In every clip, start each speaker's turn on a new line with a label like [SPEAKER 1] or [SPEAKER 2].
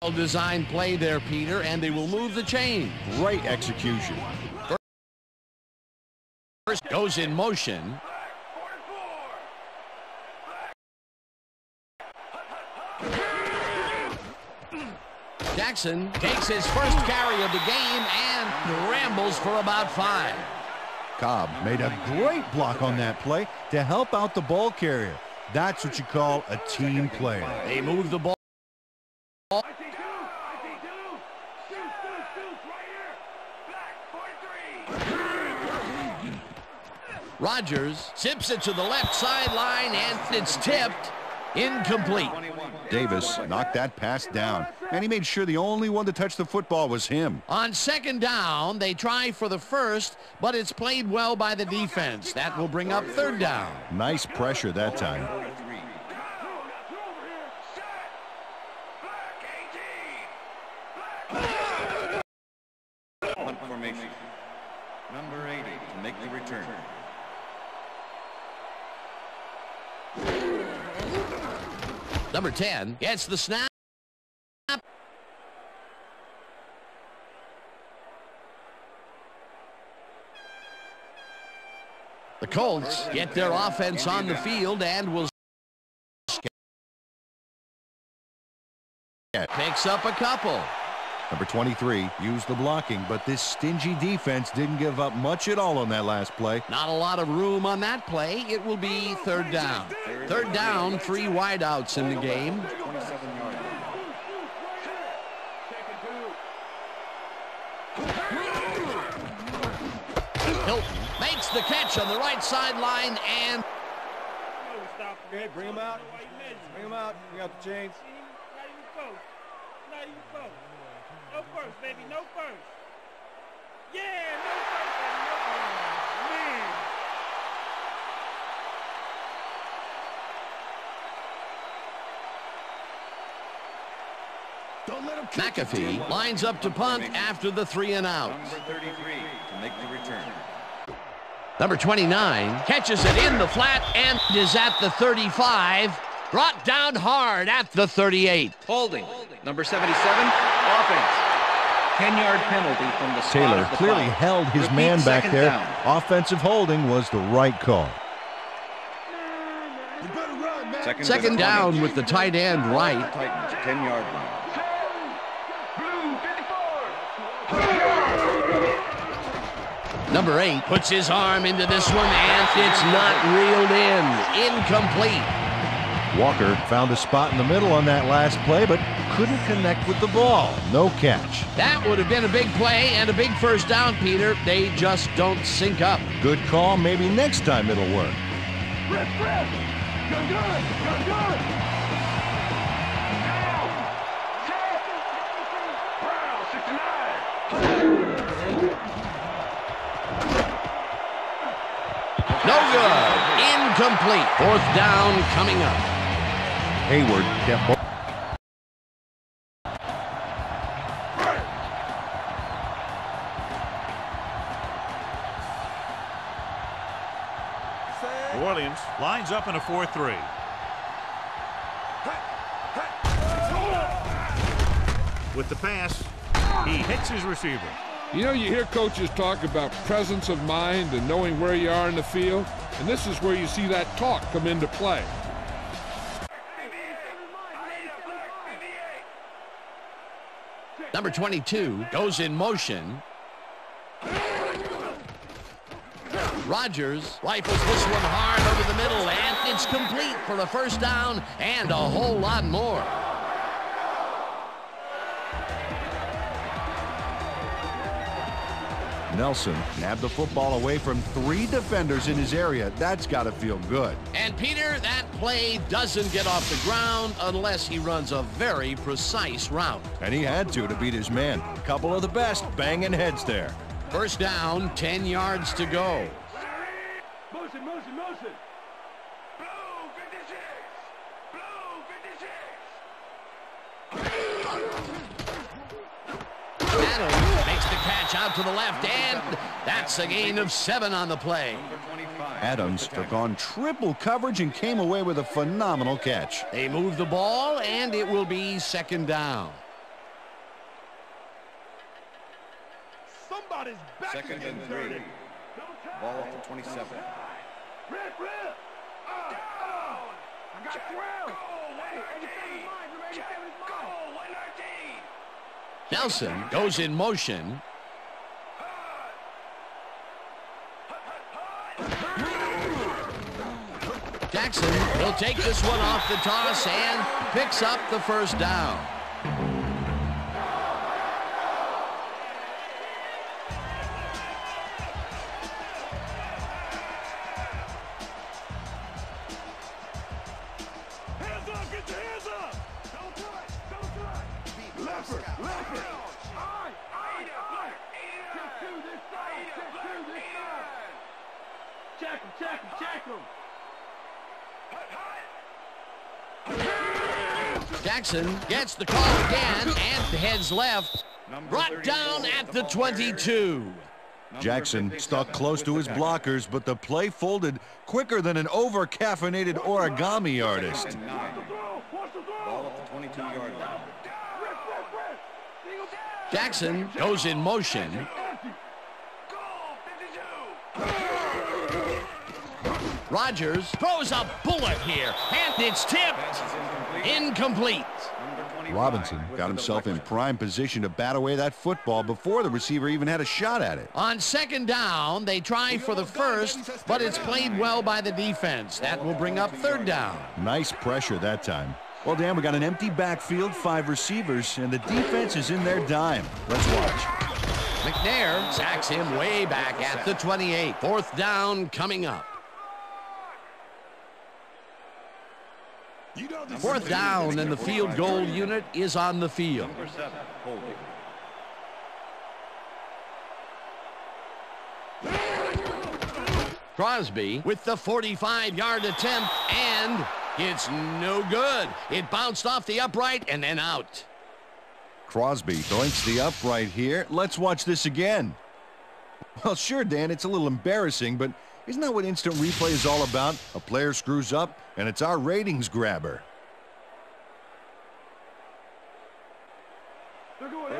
[SPEAKER 1] Well-designed play there, Peter, and they will move the chain.
[SPEAKER 2] Great execution.
[SPEAKER 1] First goes in motion. Jackson takes his first carry of the game and rambles for about 5.
[SPEAKER 2] Cobb made a great block on that play to help out the ball carrier. That's what you call a team player.
[SPEAKER 1] They move the ball. Rodgers zips it to the left sideline, and it's tipped. Incomplete.
[SPEAKER 2] Davis knocked that pass down, and he made sure the only one to touch the football was him.
[SPEAKER 1] On second down, they try for the first, but it's played well by the defense. That will bring up third down.
[SPEAKER 2] Nice pressure that time.
[SPEAKER 3] Punt formation. Number 80 to make the return.
[SPEAKER 1] Number 10 gets the snap. The Colts get their offense on the field and will picks up a couple.
[SPEAKER 2] Number 23 used the blocking, but this stingy defense didn't give up much at all on that last play.
[SPEAKER 1] Not a lot of room on that play. It will be third down. Third down, 3 wideouts in the game.
[SPEAKER 3] 27 yards.
[SPEAKER 1] Hilton makes the catch on the right sideline and
[SPEAKER 4] Okay, bring him out. Bring him out. Bring out the chains.
[SPEAKER 5] No first, baby. No first. Yeah, no first, baby. No first. Man.
[SPEAKER 1] McAfee lines up to punt after the 3 and out.
[SPEAKER 3] Number 33 to make the return.
[SPEAKER 1] Number 29 catches it in the flat and is at the 35. Brought down hard at the 38.
[SPEAKER 6] Holding. Number 77, offense. 10-yard penalty from the spot
[SPEAKER 2] Taylor
[SPEAKER 6] of the
[SPEAKER 2] clearly
[SPEAKER 6] foul.
[SPEAKER 2] held his
[SPEAKER 6] Repeat,
[SPEAKER 2] man back
[SPEAKER 6] second
[SPEAKER 2] there.
[SPEAKER 6] down.
[SPEAKER 2] Offensive holding was the right call.
[SPEAKER 1] Second down with the tight end right.
[SPEAKER 3] Titans, 10-yard line.
[SPEAKER 1] Number 8 puts his arm into this one, and it's not reeled in. Incomplete.
[SPEAKER 2] Walker found a spot in the middle on that last play, but couldn't connect with the ball. No catch.
[SPEAKER 1] That would have been a big play and a big first down, Peter. They just don't sync up.
[SPEAKER 2] Good call. Maybe next time it'll work.
[SPEAKER 1] No good. Incomplete. Fourth down coming up.
[SPEAKER 2] Hayward kept both.
[SPEAKER 7] New Orleans lines up in a 4-3. With the pass, he hits his receiver.
[SPEAKER 8] You know, you hear coaches talk about presence of mind and knowing where you are in the field, and this is where you see that talk come into play.
[SPEAKER 1] Number 22 goes in motion. Rodgers rifles this one hard over the middle, and it's complete for the first down and a whole lot more.
[SPEAKER 2] Nelson nabbed the football away from 3 defenders in his area. That's got to feel good.
[SPEAKER 1] And Peter, that play doesn't get off the ground unless he runs a very precise route.
[SPEAKER 2] And he had to beat his man. A couple of the best banging heads there.
[SPEAKER 1] First down, 10 yards to go.
[SPEAKER 5] Motion.
[SPEAKER 3] Blue 56.
[SPEAKER 1] Adams makes the catch out to the left, and that's a gain of 7 on the play.
[SPEAKER 2] Adams took on triple coverage and came away with a phenomenal catch.
[SPEAKER 1] They move the ball, and it will be second down.
[SPEAKER 4] Somebody's back is
[SPEAKER 3] Second
[SPEAKER 4] getting
[SPEAKER 3] and 3.
[SPEAKER 4] dirty.
[SPEAKER 3] Ball at the 27.
[SPEAKER 4] Rip. I got 12.
[SPEAKER 1] Nelson goes in motion. Jackson will take this one off the toss and picks up the first down.
[SPEAKER 4] Hands up, get your hands up. Don't touch. Leopard. All right. Check two this side. Check him.
[SPEAKER 1] Jackson gets the call again and heads left. Brought down at the 22.
[SPEAKER 2] Jackson stuck close to his blockers, but the play folded quicker than an over-caffeinated origami artist.
[SPEAKER 3] Ball at the 22-yard line.
[SPEAKER 1] Jackson goes in motion. Rodgers throws a bullet here, and it's tipped. Incomplete.
[SPEAKER 2] Robinson got himself in prime position to bat away that football before the receiver even had a shot at it.
[SPEAKER 1] On second down, they try for the first, but it's played well by the defense. That will bring up third down.
[SPEAKER 2] Nice pressure that time. Well, Dan, we got an empty backfield, 5 receivers, and the defense is in their dime. Let's watch.
[SPEAKER 1] McNair sacks him way back at the 28. Fourth down coming up. Fourth down, and the field goal unit is on the field.
[SPEAKER 3] Number 7, holding.
[SPEAKER 1] Crosby with the 45-yard attempt, and it's no good. It bounced off the upright and then out.
[SPEAKER 2] Crosby doinks the upright here. Let's watch this again. Well, sure, Dan, it's a little embarrassing, but isn't that what instant replay is all about? A player screws up, and it's our ratings grabber.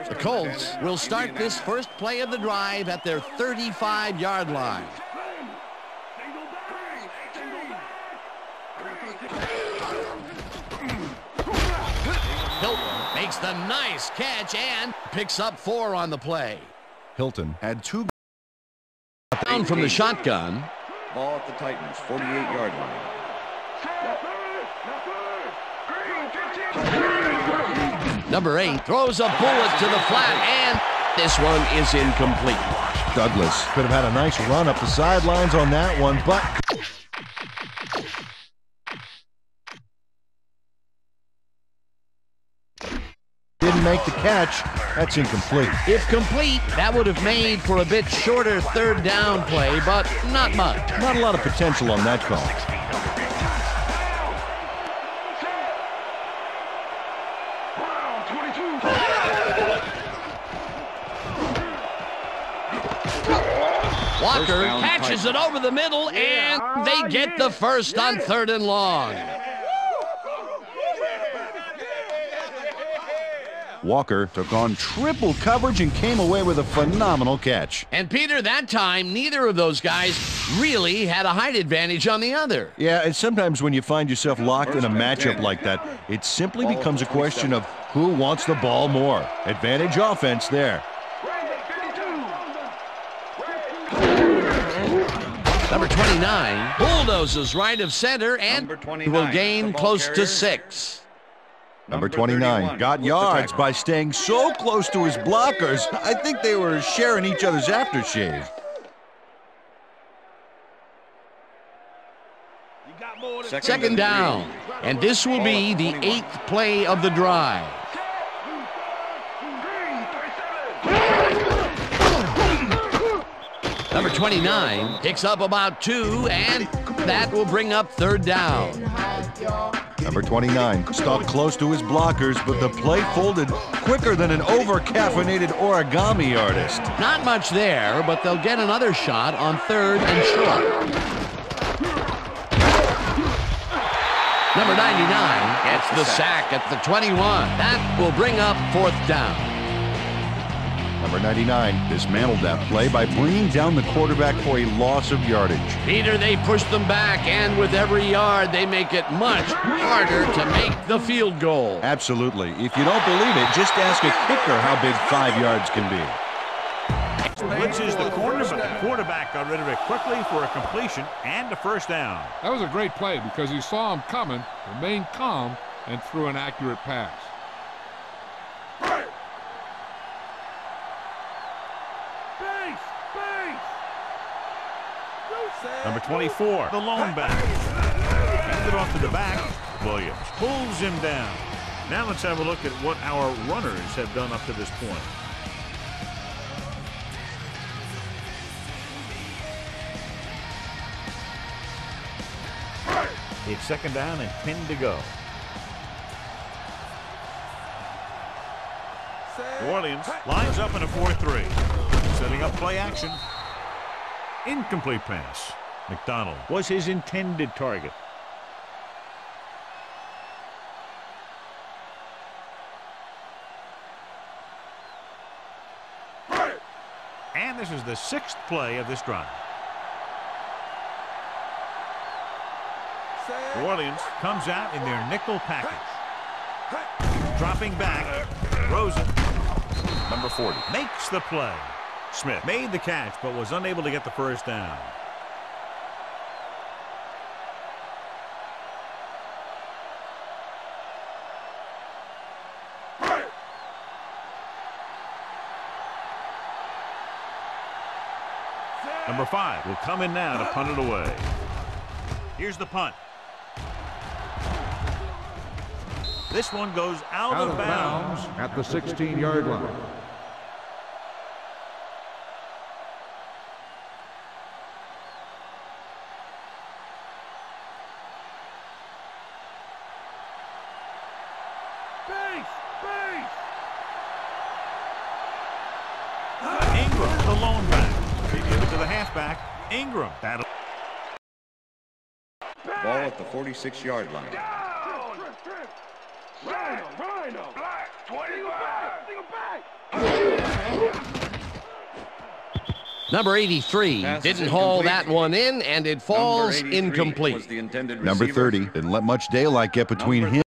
[SPEAKER 1] The Colts will start this first play of the drive at their 35-yard line. Hilton makes the nice catch and picks up 4 on the play.
[SPEAKER 2] Hilton had 2
[SPEAKER 1] down from the shotgun.
[SPEAKER 3] Ball at the Titans, 48-yard line.
[SPEAKER 1] Number 8 throws a bullet to the flat, and this one is incomplete.
[SPEAKER 2] Douglas could have had a nice run up the sidelines on that one, but didn't make the catch. That's incomplete.
[SPEAKER 1] If complete, that would have made for a bit shorter third down play, but not much.
[SPEAKER 2] Not a lot of potential on that call.
[SPEAKER 1] Walker catches it over the middle, and they get the first on 3rd and long.
[SPEAKER 2] Walker took on triple coverage and came away with a phenomenal catch.
[SPEAKER 1] And Peter, that time, neither of those guys really had a height advantage on the other.
[SPEAKER 2] Yeah, and sometimes when you find yourself locked in a matchup like that, it simply becomes a question of who wants the ball more. Advantage offense there.
[SPEAKER 1] Number 29 bulldozes right of center and will gain close to 6.
[SPEAKER 2] Number 29 got yards by staying so close to his blockers. I think they were sharing each other's aftershave.
[SPEAKER 1] Second down, and this will be the 8th play of the drive. Number 29 picks up about 2, and that will bring up 3rd down.
[SPEAKER 2] Number 29 stuck close to his blockers, but the play folded quicker than an over-caffeinated origami artist.
[SPEAKER 1] Not much there, but they'll get another shot on 3rd and short. Number 99 gets the sack at the 21. That will bring up 4th down.
[SPEAKER 2] Number 99 dismantled that play by bringing down the quarterback for a loss of yardage.
[SPEAKER 1] Peter, they push them back, and with every yard, they make it much harder to make the field goal.
[SPEAKER 2] Absolutely. If you don't believe it, just ask a kicker how big 5 yards can be.
[SPEAKER 7] Blitzes the corner, but the quarterback got rid of it quickly for a completion and a first down.
[SPEAKER 8] That was a great play because he saw him coming, remained calm, and threw an accurate pass.
[SPEAKER 7] Number 24, the lone back. Hands it off to the back. Williams pulls him down. Now let's have a look at what our runners have done up to this point. It's second down and 10 to go. New Orleans lines up in a 4-3. Setting up play action. Incomplete pass. McDonald was his intended target. And this is the 6th play of this drive. New Orleans comes out in their nickel package. Dropping back. Rosen, number 40, makes the play. Smith made the catch but was unable to get the first down. Number 5 will come in now to punt it away. Here's the punt. This one goes out of bounds
[SPEAKER 8] at the 16-yard line.
[SPEAKER 7] Ingram, the lone back. They give it to the halfback. Ingram. Battle.
[SPEAKER 3] Ball at the 46-yard line.
[SPEAKER 4] Rhino. Black, 25.
[SPEAKER 1] Number 83 didn't haul that one in, and it falls incomplete.
[SPEAKER 2] Number 30 didn't let much daylight get between him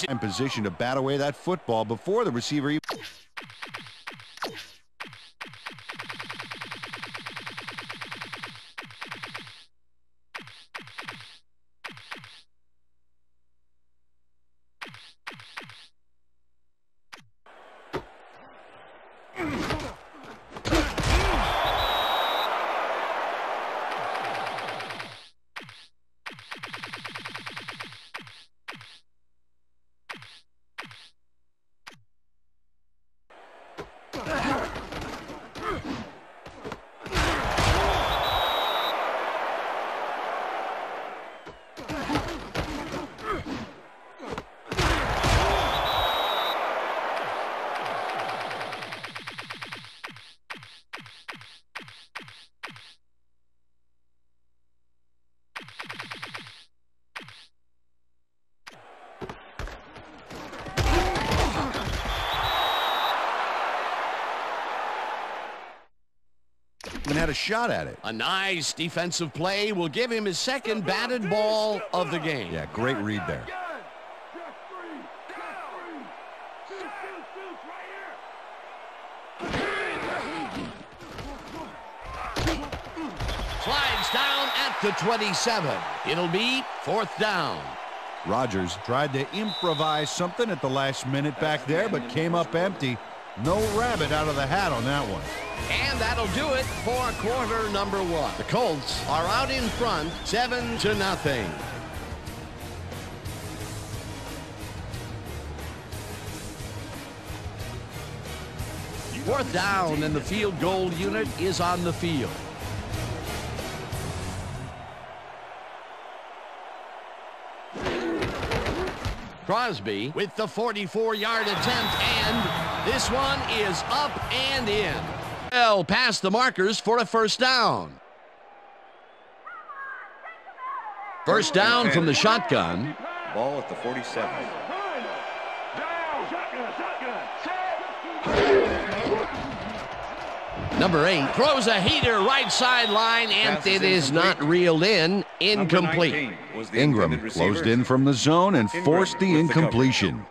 [SPEAKER 2] and position to bat away that football before the receiver. Had a shot at it.
[SPEAKER 1] A nice defensive play will give him his second batted ball of the game.
[SPEAKER 2] Yeah, great read there.
[SPEAKER 1] Slides down at the 27. It'll be 4th down.
[SPEAKER 2] Rodgers tried to improvise something at the last minute back there, but came up empty. No rabbit out of the hat on that one.
[SPEAKER 1] And that'll do it for quarter number 1. The Colts are out in front, 7-0. Fourth down, and the field goal unit is on the field. Crosby with the 44-yard attempt, and this one is up and in. Well, past the markers for a first down. First down from the shotgun.
[SPEAKER 3] Ball at the 47.
[SPEAKER 1] Number 8 throws a heater right sideline, and it is not reeled in. Incomplete.
[SPEAKER 2] Ingram closed in from the zone and forced the incompletion.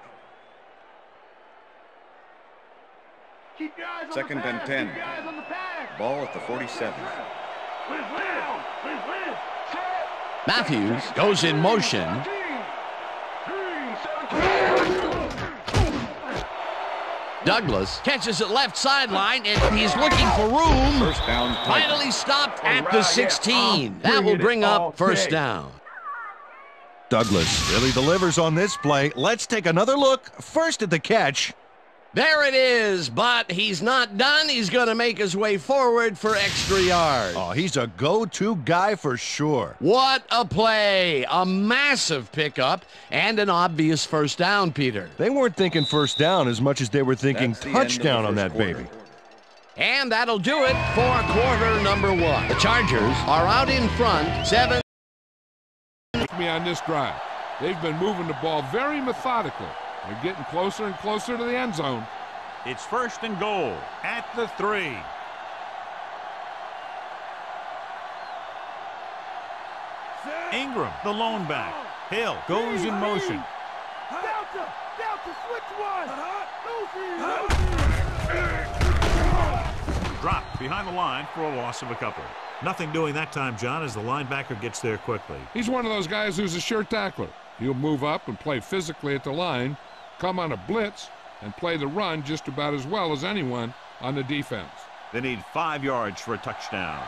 [SPEAKER 3] Second and 10. Ball at the 47.
[SPEAKER 1] Matthews goes in motion. Douglas catches it left sideline, and he's looking for room.
[SPEAKER 3] First down.
[SPEAKER 1] Finally stopped at the 16. That will bring up first down.
[SPEAKER 2] Douglas really delivers on this play. Let's take another look. First at the catch.
[SPEAKER 1] There it is, but he's not done. He's going to make his way forward for extra yards.
[SPEAKER 2] Oh, he's a go-to guy for sure.
[SPEAKER 1] What a play. A massive pickup and an obvious first down, Peter.
[SPEAKER 2] They weren't thinking first down as much as they were thinking touchdown on that baby.
[SPEAKER 1] And that'll do it for quarter number 1. The Chargers are out in front, 7.
[SPEAKER 8] Me on this drive. They've been moving the ball very methodically. They're getting closer and closer to the end zone.
[SPEAKER 7] It's first and goal at the 3. Ingram, the lone back. Hill goes in motion.
[SPEAKER 4] Delta, switch one.
[SPEAKER 7] Dropped behind the line for a loss of a couple. Nothing doing that time, John, as the linebacker gets there quickly.
[SPEAKER 8] He's one of those guys who's a sure tackler. He'll move up and play physically at the line, come on a blitz, and play the run just about as well as anyone on the defense.
[SPEAKER 7] They need 5 yards for a touchdown.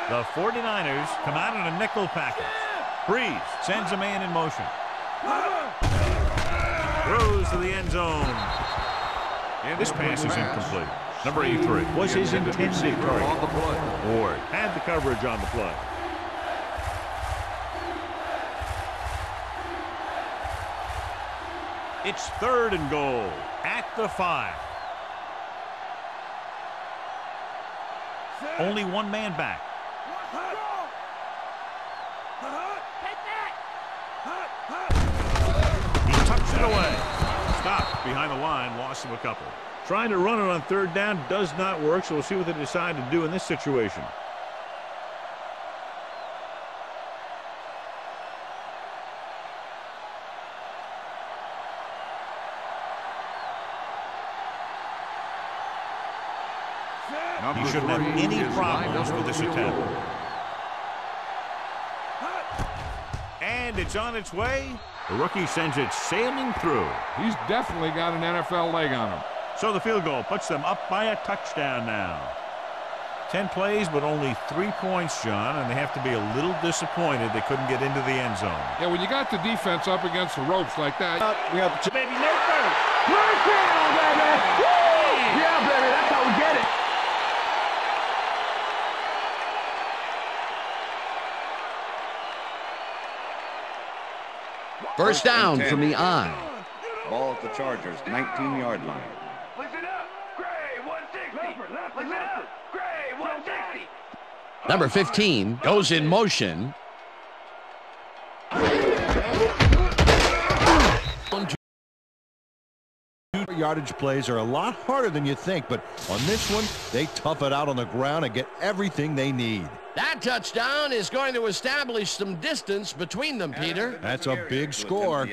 [SPEAKER 7] The 49ers come out in a nickel package. Breeze sends a man in motion. Throws to the end zone. This pass is incomplete. Number 83 was his intended target. Ward had the coverage on the play. It's third and goal at the 5. Only one man back. He tucks it away. Stopped behind the line, loss of a couple. Trying to run it on third down does not work, so we'll see what they decide to do in this situation. He shouldn't have any problems with this attempt. And it's on its way. The rookie sends it sailing through.
[SPEAKER 8] He's definitely got an NFL leg on him.
[SPEAKER 7] So the field goal puts them up by a touchdown now. 10 plays, but only 3 points, John, and they have to be a little disappointed they couldn't get into the end zone.
[SPEAKER 8] Yeah, when you got the defense up against the ropes like that.
[SPEAKER 5] Baby, no first.
[SPEAKER 4] First down, baby. Woo! Yeah, baby, that's how we get it.
[SPEAKER 1] First down from the eye.
[SPEAKER 3] Ball at the Chargers, 19-yard line.
[SPEAKER 4] Listen up, Gray, 160. Listen up, Gray, 160.
[SPEAKER 1] Number 15 goes in motion.
[SPEAKER 2] Yardage plays are a lot harder than you think, but on this one, they tough it out on the ground and get everything they need.
[SPEAKER 1] That touchdown is going to establish some distance between them, Peter.
[SPEAKER 2] That's a big score.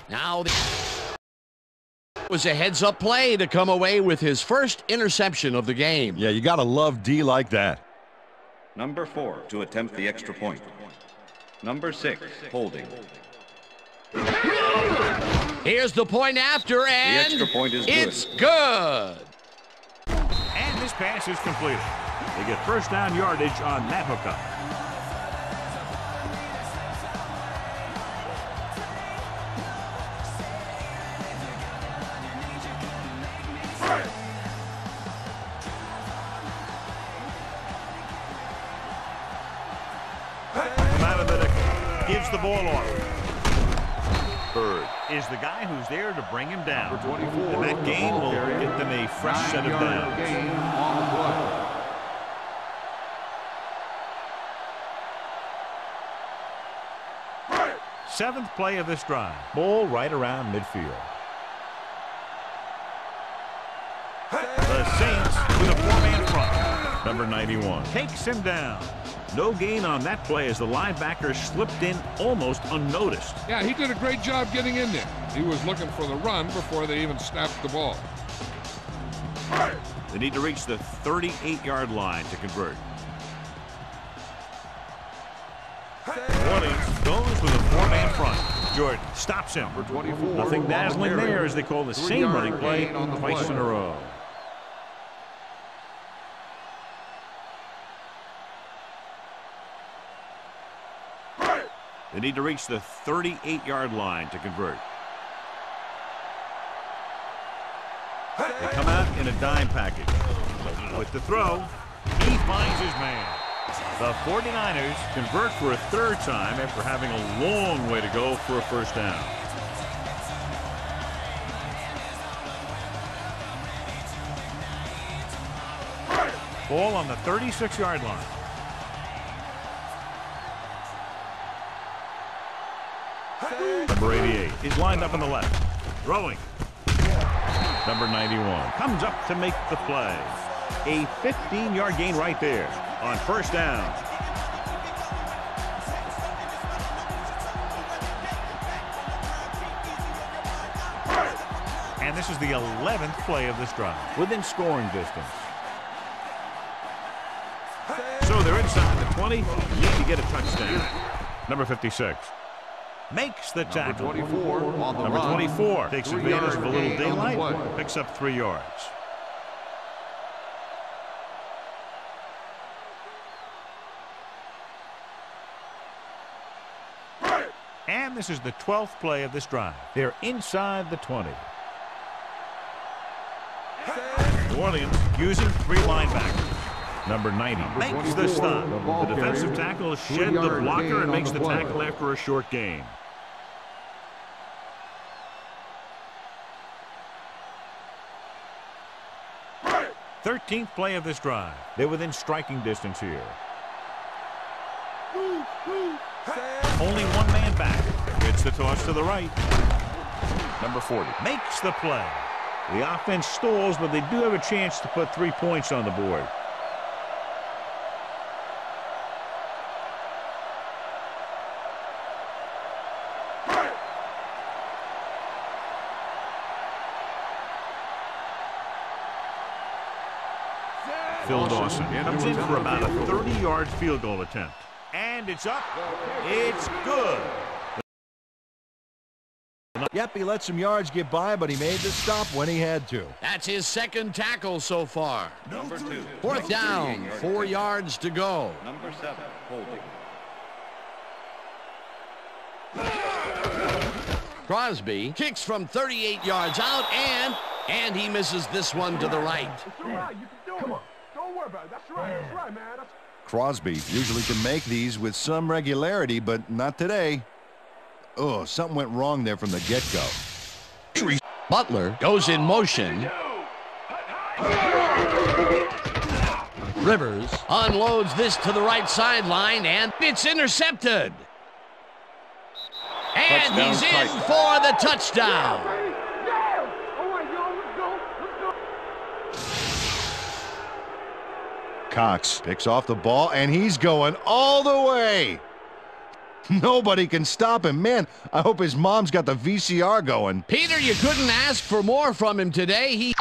[SPEAKER 1] Now it was a heads-up play to come away with his first interception of the game.
[SPEAKER 2] Yeah, you got to love D like that.
[SPEAKER 3] Number 4 to attempt the extra point. Number 6, holding.
[SPEAKER 1] Here's the point after, and
[SPEAKER 3] The extra point is good.
[SPEAKER 1] it's good.
[SPEAKER 7] And this pass is completed. They get first down yardage on that hookup. Come out of the nickel. Gives the ball off. Bird is the guy who's there to bring him down. And that gain will get them a fresh set of downs.
[SPEAKER 8] Gain on the play.
[SPEAKER 7] Seventh play of this drive. Ball right around midfield. The Saints with a four-man front. Number 91 takes him down. No gain on that play as the linebacker slipped in almost unnoticed.
[SPEAKER 8] Yeah, he did a great job getting in there. He was looking for the run before they even snapped the ball.
[SPEAKER 7] They need to reach the 38-yard line to convert. Warnings goes with a four-man front. Jordan stops him.
[SPEAKER 8] Number 24.
[SPEAKER 7] Nothing dazzling there as they call the same running play
[SPEAKER 8] gain on the
[SPEAKER 7] twice
[SPEAKER 8] play.
[SPEAKER 7] in a row. They need to reach the 38-yard line to convert. They come out in a dime package. With the throw, he finds his man. The 49ers convert for a third time after having a long way to go for a first down. Ball on the 36-yard line. Number 88 is lined up on the left. Throwing. Number 91 comes up to make the play. A 15-yard gain right there on first down. And this is the 11th play of this drive. Within scoring distance. So they're inside the 20. Need to get a touchdown. Number 56. Makes the tackle.
[SPEAKER 8] Number 24 on the
[SPEAKER 7] Number
[SPEAKER 8] run.
[SPEAKER 7] 24 takes advantage of a little
[SPEAKER 8] gain on the play.
[SPEAKER 7] daylight. Picks up 3 yards. And this is the 12th play of this drive. They're inside the 20. New Orleans using 3 linebackers. Number 90 makes the stop. The defensive tackle shed the blocker and makes the tackle after a short gain. Thirteenth play of this drive. They're within striking distance here. Only one man back. Gets the toss to the right. Number 40 makes the play. The offense stalls, but they do have a chance to put 3 points on the board. Phil Dawson comes in for about a 30-yard field goal attempt. And it's up. It's good.
[SPEAKER 2] Yep, he let some yards get by, but he made the stop when he had to.
[SPEAKER 1] That's his second tackle so far.
[SPEAKER 3] Number 2.
[SPEAKER 1] Fourth down, 4 yards to go.
[SPEAKER 3] Number 7, holding.
[SPEAKER 1] Crosby kicks from 38 yards out, and he misses this one to the right.
[SPEAKER 4] It's all right. You can do it. Come on. Don't worry about it. That's right. That's right, man.
[SPEAKER 2] Crosby usually can make these with some regularity, but not today. Oh, something went wrong there from the get-go.
[SPEAKER 1] Butler goes in motion. Rivers unloads this to the right sideline, and it's intercepted. And he's in for the touchdown.
[SPEAKER 2] Cox picks off the ball, and he's going all the way. Nobody can stop him. Man, I hope his mom's got the VCR going.
[SPEAKER 1] Peter, you couldn't ask for more from him today.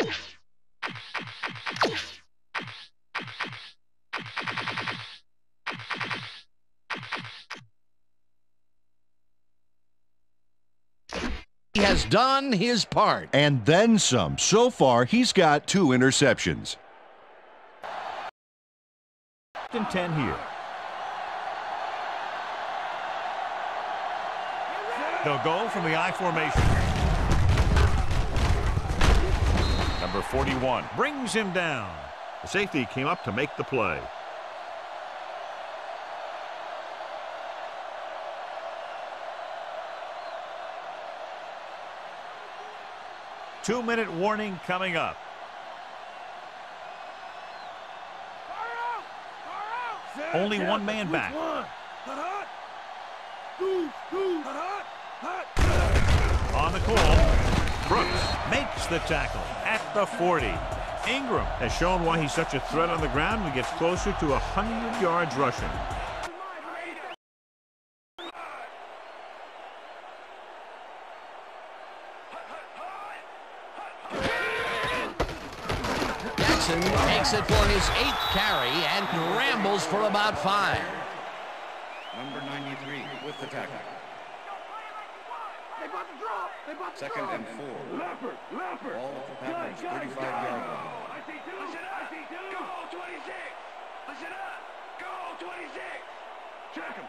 [SPEAKER 1] He has done his part.
[SPEAKER 2] And then some. So far, he's got 2 interceptions.
[SPEAKER 7] 10 here. They'll go from the I formation. Number 41 brings him down. The safety came up to make the play. Two-minute warning coming up. Only one man back. On the call, Brooks makes the tackle at the 40. Ingram has shown why he's such a threat on the ground and gets closer to 100 yards rushing.
[SPEAKER 1] Jackson takes it for his 8th carry and rambles for about 5.
[SPEAKER 3] Number 93 with the tackle. Second and 4.
[SPEAKER 4] Leopard.
[SPEAKER 3] Ball at the Packers' 35-yard line.
[SPEAKER 4] Listen up. Go 26. Listen up. Go 26. Check him.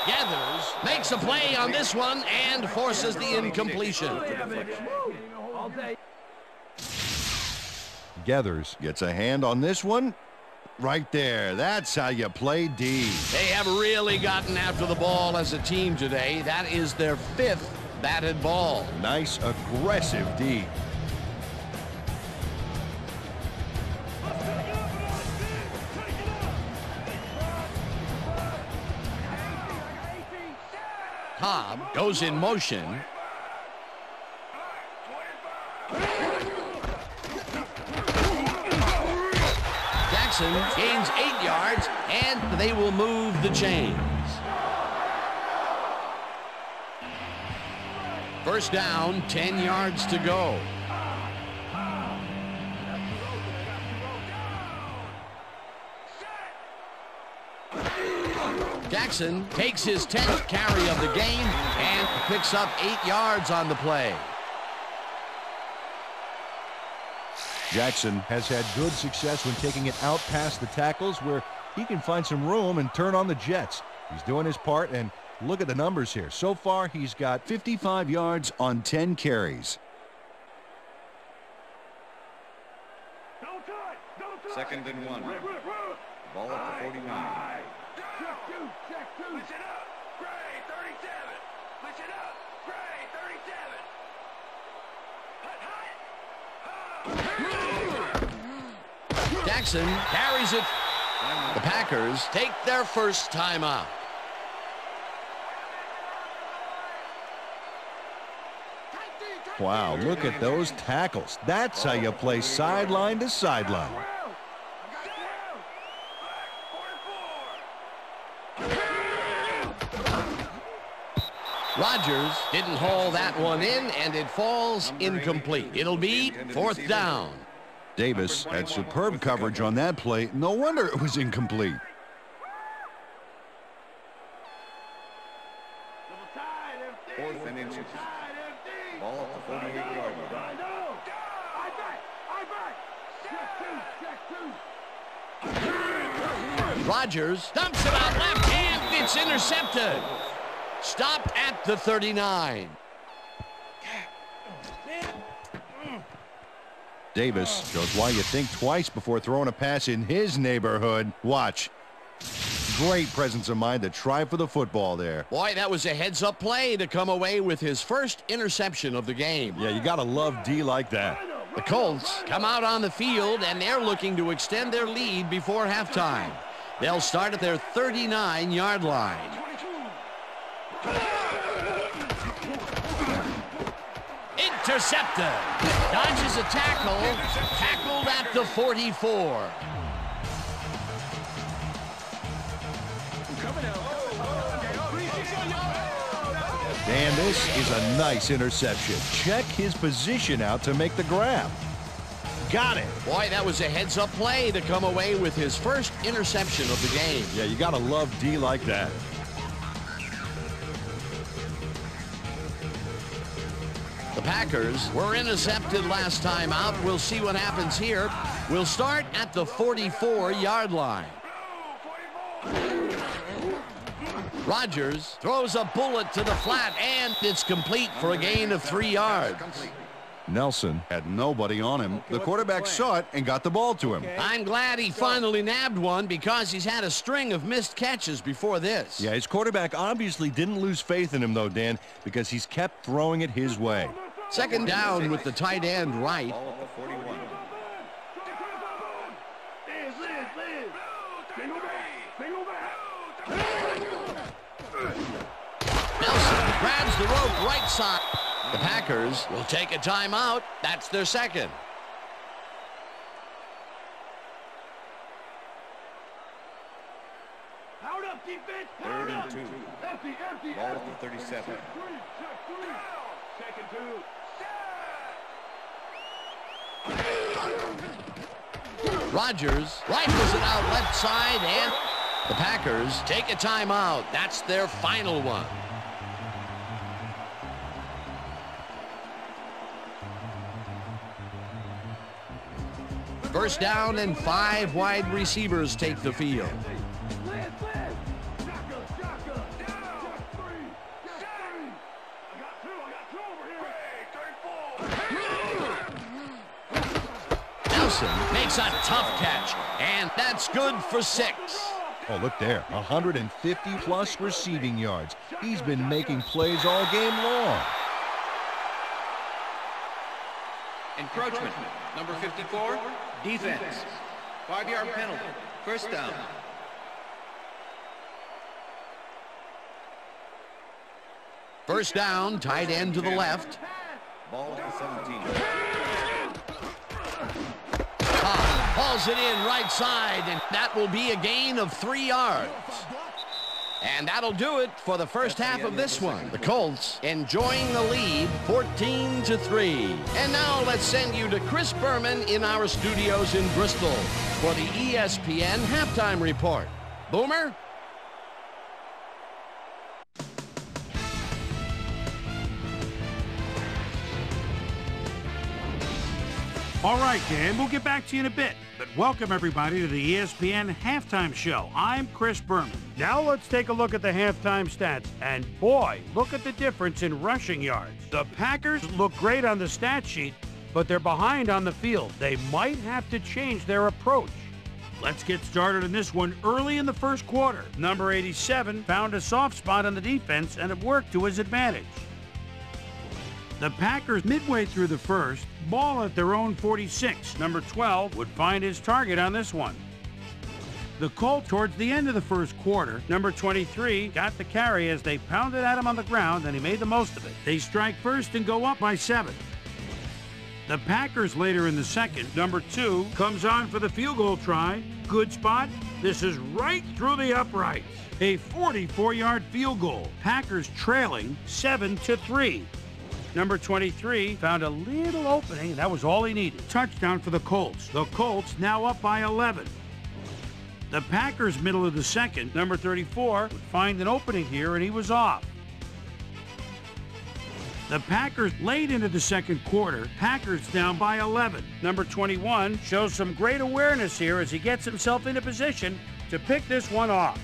[SPEAKER 1] Gathers makes a play on this one and forces the incompletion.
[SPEAKER 2] Gathers gets a hand on this one. Right there. That's how you play D.
[SPEAKER 1] They have really gotten after the ball as a team today. That is their 5th batted ball.
[SPEAKER 2] Nice, aggressive D.
[SPEAKER 1] Cobb goes in motion. Jackson gains 8 yards, and they will move the chains. First down, 10 yards to go. Jackson takes his 10th carry of the game and picks up 8 yards on the play.
[SPEAKER 2] Jackson has had good success when taking it out past the tackles where he can find some room and turn on the jets. He's doing his part, and look at the numbers here. So far, he's got 55 yards on 10 carries.
[SPEAKER 3] Second and 1. Ball at the 49.
[SPEAKER 4] Check two. Listen up. Gray 37. Listen up. Gray 37.
[SPEAKER 1] Jackson carries it. The Packers take their first timeout.
[SPEAKER 2] Wow, look at those tackles. That's how you play sideline to sideline.
[SPEAKER 1] Rodgers didn't haul that one in, and it falls incomplete. It'll be 4th down.
[SPEAKER 2] Davis had superb coverage on that play. No wonder it was incomplete.
[SPEAKER 3] Fourth and inches. Ball at the 48-yard line.
[SPEAKER 1] Rodgers dumps it out left, and it's intercepted. Stopped at the 39.
[SPEAKER 2] Davis shows why you think twice before throwing a pass in his neighborhood. Watch. Great presence of mind to try for the football there.
[SPEAKER 1] Boy, that was a heads-up play to come away with his first interception of the game.
[SPEAKER 2] Yeah, you got to love D like that.
[SPEAKER 1] The Colts come out on the field, and they're looking to extend their lead before halftime. They'll start at their 39-yard line. Intercepted. Dodges a tackle. Tackled at the 44.
[SPEAKER 2] And this is a nice interception. Check his position out to make the grab.
[SPEAKER 7] got it.
[SPEAKER 1] Boy, that was a heads-up play to come away with his first interception of the game.
[SPEAKER 2] Yeah, you got to love D like that.
[SPEAKER 1] The Packers were intercepted last time out. We'll see what happens here. We'll start at the 44-yard line. Rodgers throws a bullet to the flat, and it's complete for a gain of 3 yards.
[SPEAKER 2] Nelson had nobody on him. The quarterback saw it and got the ball to him.
[SPEAKER 1] I'm glad he finally nabbed one because he's had a string of missed catches before this.
[SPEAKER 2] Yeah, his quarterback obviously didn't lose faith in him, though, Dan, because he's kept throwing it his way.
[SPEAKER 1] Second down with the tight end right.
[SPEAKER 3] Ball at the 41.
[SPEAKER 1] Nelson grabs the rope right side. The Packers will take a timeout. That's their second.
[SPEAKER 4] Out up defense.
[SPEAKER 3] Third and 2.
[SPEAKER 4] Empty.
[SPEAKER 3] Ball at the 37.
[SPEAKER 4] Check 3. Check and 2.
[SPEAKER 1] Rodgers rifles it out left side, and the Packers take a timeout. That's their final one. First down and 5 wide receivers take the field. Nelson makes a tough catch, and that's good for 6.
[SPEAKER 2] Oh, look there, 150-plus receiving yards. He's been making plays all game long.
[SPEAKER 6] Encroachment. Number 54, defense. 5-yard penalty. First down.
[SPEAKER 1] First down, tight end to the left.
[SPEAKER 3] Ball at the 17.
[SPEAKER 1] Hauls it in right side, and that will be a gain of 3 yards. And that'll do it for the first half of this one. The Colts enjoying the lead 14-3. And now let's send you to Chris Berman in our studios in Bristol for the ESPN halftime report. Boomer?
[SPEAKER 9] All right, Dan, we'll get back to you in a bit. But welcome, everybody, to the ESPN Halftime Show. I'm Chris Berman. Now let's take a look at the halftime stats. And boy, look at the difference in rushing yards. The Packers look great on the stat sheet, but they're behind on the field. They might have to change their approach. Let's get started in this one early in the first quarter. Number 87 found a soft spot on the defense, and it worked to his advantage. The Packers, midway through the first, ball at their own 46. Number 12 would find his target on this one. The Colts, towards the end of the first quarter, number 23 got the carry as they pounded at him on the ground, and he made the most of it. They strike first and go up by 7. The Packers, later in the second, number 2 comes on for the field goal try. Good spot. This is right through the uprights. A 44-yard field goal. Packers trailing 7-3. Number 23 found a little opening, and that was all he needed. Touchdown for the Colts. The Colts now up by 11. The Packers, middle of the second, number 34 would find an opening here, and he was off. The Packers, late into the second quarter, Packers down by 11. Number 21 shows some great awareness here as he gets himself into position to pick this one off.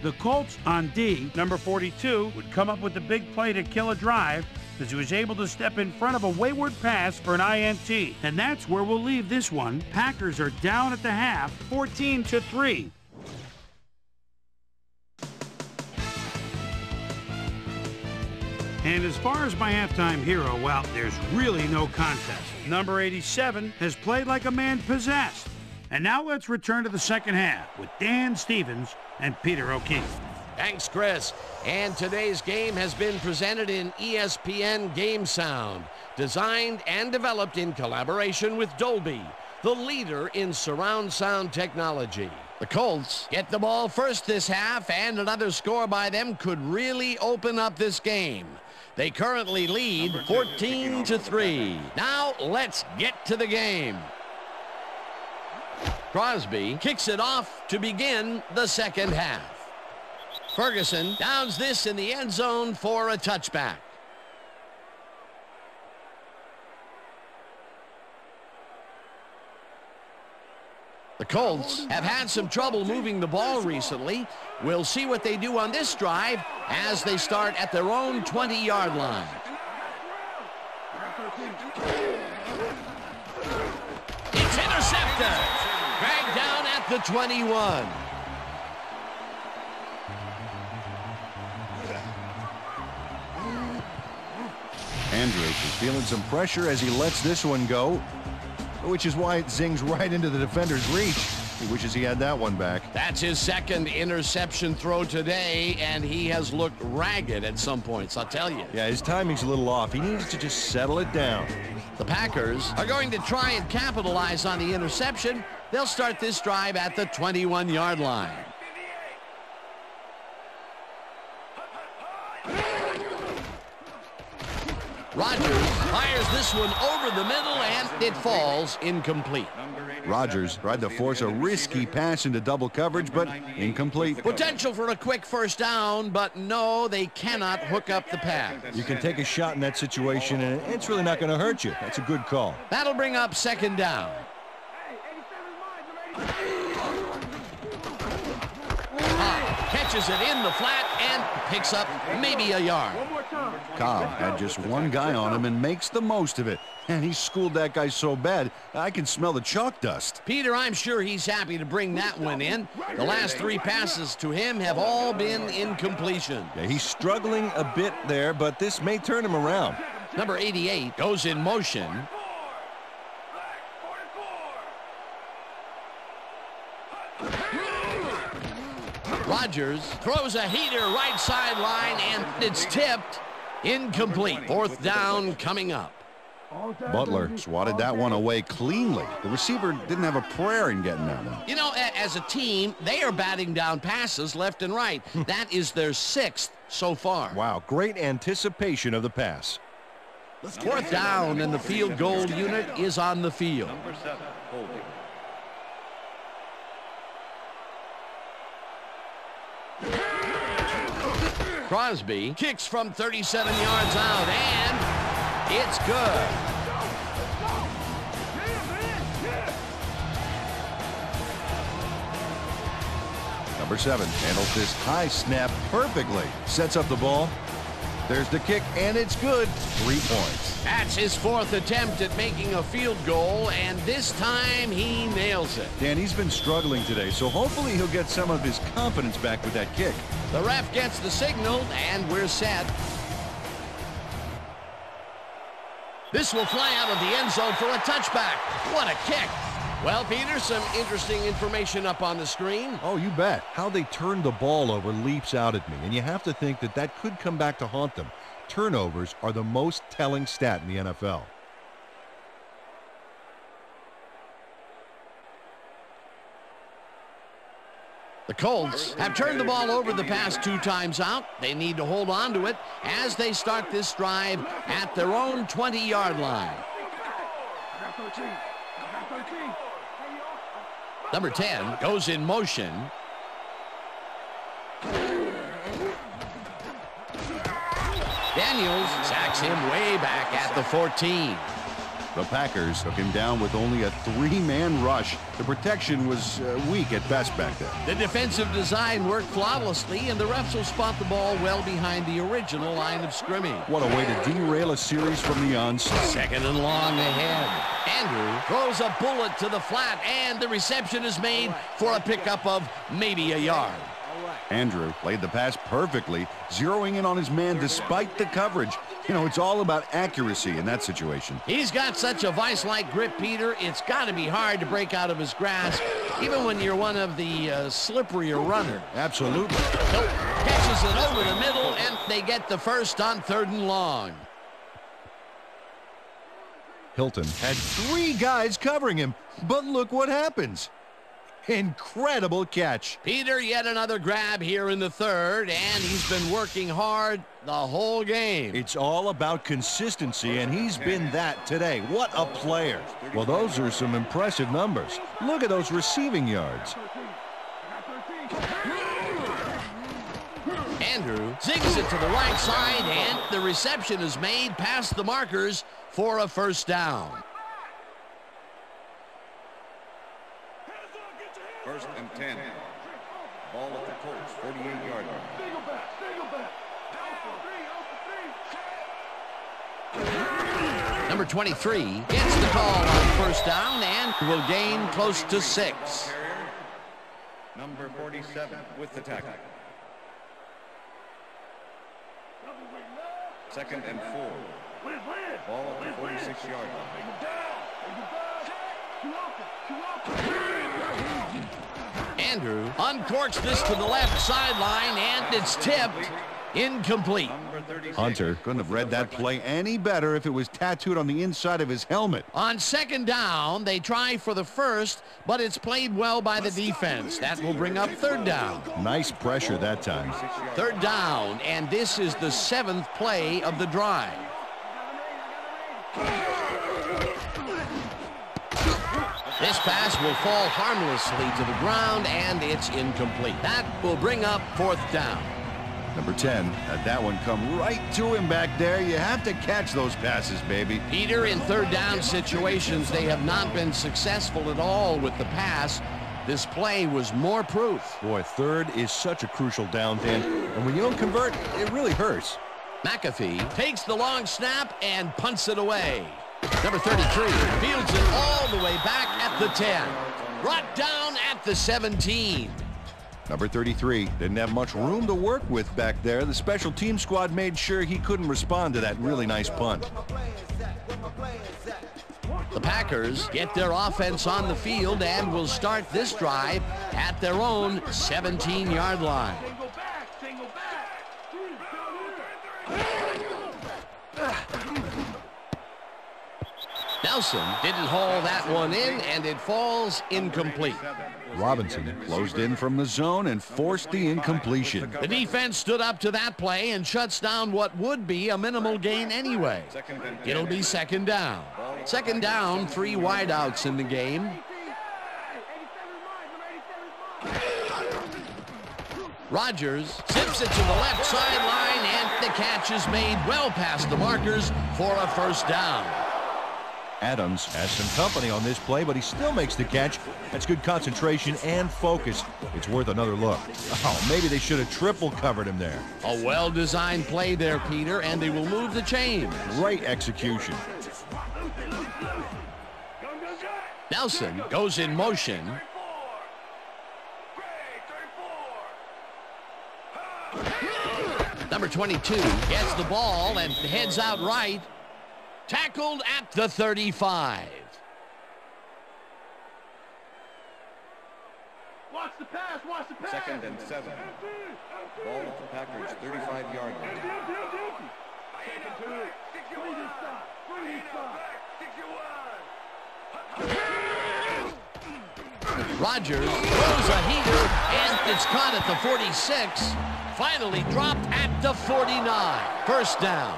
[SPEAKER 9] The Colts on D, number 42, would come up with the big play to kill a drive as he was able to step in front of a wayward pass for an INT. And that's where we'll leave this one. Packers are down at the half, 14-3. And as far as my halftime hero, well, there's really no contest. Number 87 has played like a man possessed. And now let's return to the second half with Dan Stevens and Peter O'Keefe.
[SPEAKER 1] Thanks, Chris. And today's game has been presented in ESPN Game Sound, designed and developed in collaboration with Dolby, the leader in surround sound technology. The Colts get the ball first this half, and another score by them could really open up this game. They currently lead 14-3. Now let's get to the game. Crosby kicks it off to begin the second half. Ferguson downs this in the end zone for a touchback. The Colts have had some trouble moving the ball recently. We'll see what they do on this drive as they start at their own 20-yard line. It's intercepted. Dragged down at the 21.
[SPEAKER 2] Andrew is feeling some pressure as he lets this one go, which is why it zings right into the defender's reach. He wishes he had that one back.
[SPEAKER 1] That's his second interception throw today, and he has looked ragged at some points, I'll tell you.
[SPEAKER 2] Yeah, his timing's a little off. He needs to just settle it down.
[SPEAKER 1] The Packers are going to try and capitalize on the interception. They'll start this drive at the 21-yard line. Rodgers fires this one over the middle, and it falls incomplete.
[SPEAKER 2] Rodgers tried to force a risky pass into double coverage, but incomplete.
[SPEAKER 1] Potential for a quick first down, but no, they cannot hook up the pass.
[SPEAKER 2] You can take a shot in that situation, and it's really not going to hurt you. That's a good call.
[SPEAKER 1] That'll bring up second down. Catches it in the flat and picks up maybe a yard.
[SPEAKER 2] Cobb had just one guy on him and makes the most of it. And he schooled that guy so bad, I can smell the chalk dust.
[SPEAKER 1] Peter, I'm sure he's happy to bring that one in. The last three passes to him have all been incompletion.
[SPEAKER 2] Yeah, he's struggling a bit there, but this may turn him around.
[SPEAKER 1] Number 88 goes in motion. Rodgers throws a heater right sideline, and it's tipped. Incomplete. Fourth down coming up.
[SPEAKER 2] Butler swatted that one away cleanly. The receiver didn't have a prayer in getting that one.
[SPEAKER 1] You know, as a team, they are batting down passes left and right. That is their sixth so far.
[SPEAKER 2] Wow, great anticipation of the pass.
[SPEAKER 1] Fourth down, and the field goal unit is on the field.
[SPEAKER 3] Number 7, holding.
[SPEAKER 1] Crosby kicks from 37 yards out, and it's good.
[SPEAKER 2] Number 7 handles this high snap perfectly. Sets up the ball. There's the kick, and it's good. 3 points.
[SPEAKER 1] That's his fourth attempt at making a field goal, and this time he nails it.
[SPEAKER 2] Dan, he's been struggling today, so hopefully he'll get some of his confidence back with that kick.
[SPEAKER 1] The ref gets the signal, and we're set. This will fly out of the end zone for a touchback. What a kick. Well, Peter, some interesting information up on the screen.
[SPEAKER 2] Oh, you bet. How they turned the ball over leaps out at me, and you have to think that that could come back to haunt them. Turnovers are the most telling stat in the NFL.
[SPEAKER 1] The Colts have turned the ball over the past 2 times out. They need to hold on to it as they start this drive at their own 20-yard line. Number 10 goes in motion. Daniels sacks him way back at the 14.
[SPEAKER 2] The Packers took him down with only a 3-man rush. The protection was weak at best back there.
[SPEAKER 1] The defensive design worked flawlessly, and the refs will spot the ball well behind the original line of scrimmage.
[SPEAKER 2] What a way to derail a series from the onset.
[SPEAKER 1] Second and long ahead. Andrew throws a bullet to the flat, and the reception is made for a pickup of maybe a yard.
[SPEAKER 2] Andrew played the pass perfectly, zeroing in on his man despite the coverage. You know, it's all about accuracy in that situation.
[SPEAKER 1] He's got such a vice-like grip, Peter. It's got to be hard to break out of his grasp, even when you're one of the slipperier runners.
[SPEAKER 2] Absolutely.
[SPEAKER 1] So, catches it over the middle, and they get the first on 3rd and long.
[SPEAKER 2] Hilton had 3 guys covering him, but look what happens. Incredible catch.
[SPEAKER 1] Peter, yet another grab here in the third, and he's been working hard the whole game.
[SPEAKER 2] It's all about consistency, and he's been that today. What a player. Well, those are some impressive numbers. Look at those receiving yards.
[SPEAKER 1] Andrew zigs it to the right side, and the reception is made past the markers for a first down.
[SPEAKER 3] First and 10. Ball at the Colts, 48-yard line.
[SPEAKER 1] Number 23 gets the call on first down and will gain close to 6.
[SPEAKER 3] Number 47 with the tackle. Second and 4. Ball at the 46-yard line.
[SPEAKER 1] Andrew uncorks this to the left sideline, and it's tipped. Incomplete.
[SPEAKER 2] Hunter couldn't have read that play any better if it was tattooed on the inside of his helmet.
[SPEAKER 1] On second down, they try for the first, but it's played well by the defense. That will bring up third down.
[SPEAKER 2] Nice pressure that time.
[SPEAKER 1] Third down, and this is the 7th play of the drive. This pass will fall harmlessly to the ground, and it's incomplete. That will bring up fourth down.
[SPEAKER 2] Number 10 had that one come right to him back there. You have to catch those passes, baby.
[SPEAKER 1] Peter, in third down situations, they have not been successful at all with the pass. This play was more proof.
[SPEAKER 2] Boy, third is such a crucial down, Dan. And when you don't convert, it really hurts.
[SPEAKER 1] McAfee takes the long snap and punts it away. Number 33 fields it all the way back at the 10. Brought down at the 17.
[SPEAKER 2] Number 33 didn't have much room to work with back there. The special team squad made sure he couldn't respond to that really nice punt.
[SPEAKER 1] The Packers get their offense on the field and will start this drive at their own 17-yard line. Nelson didn't haul that one in, and it falls incomplete.
[SPEAKER 2] Robinson closed in from the zone and forced the incompletion.
[SPEAKER 1] The defense stood up to that play and shuts down what would be a minimal gain anyway. It'll be second down. Second down, 3 wideouts in the game. Rodgers zips it to the left sideline, and the catch is made well past the markers for a first down.
[SPEAKER 2] Adams has some company on this play, but he still makes the catch. That's good concentration and focus. It's worth another look. Oh, maybe they should have triple covered him there.
[SPEAKER 1] A well-designed play there, Peter, and they will move the chains.
[SPEAKER 2] Great execution.
[SPEAKER 1] Nelson goes in motion. Number 22 gets the ball and heads out right. Tackled at the 35.
[SPEAKER 4] Watch the pass, watch the pass.
[SPEAKER 3] Second and 7. Ball at the Packers, 35-yard line.
[SPEAKER 1] Rodgers throws a heater, and it's caught at the 46. Finally dropped at the 49. First down.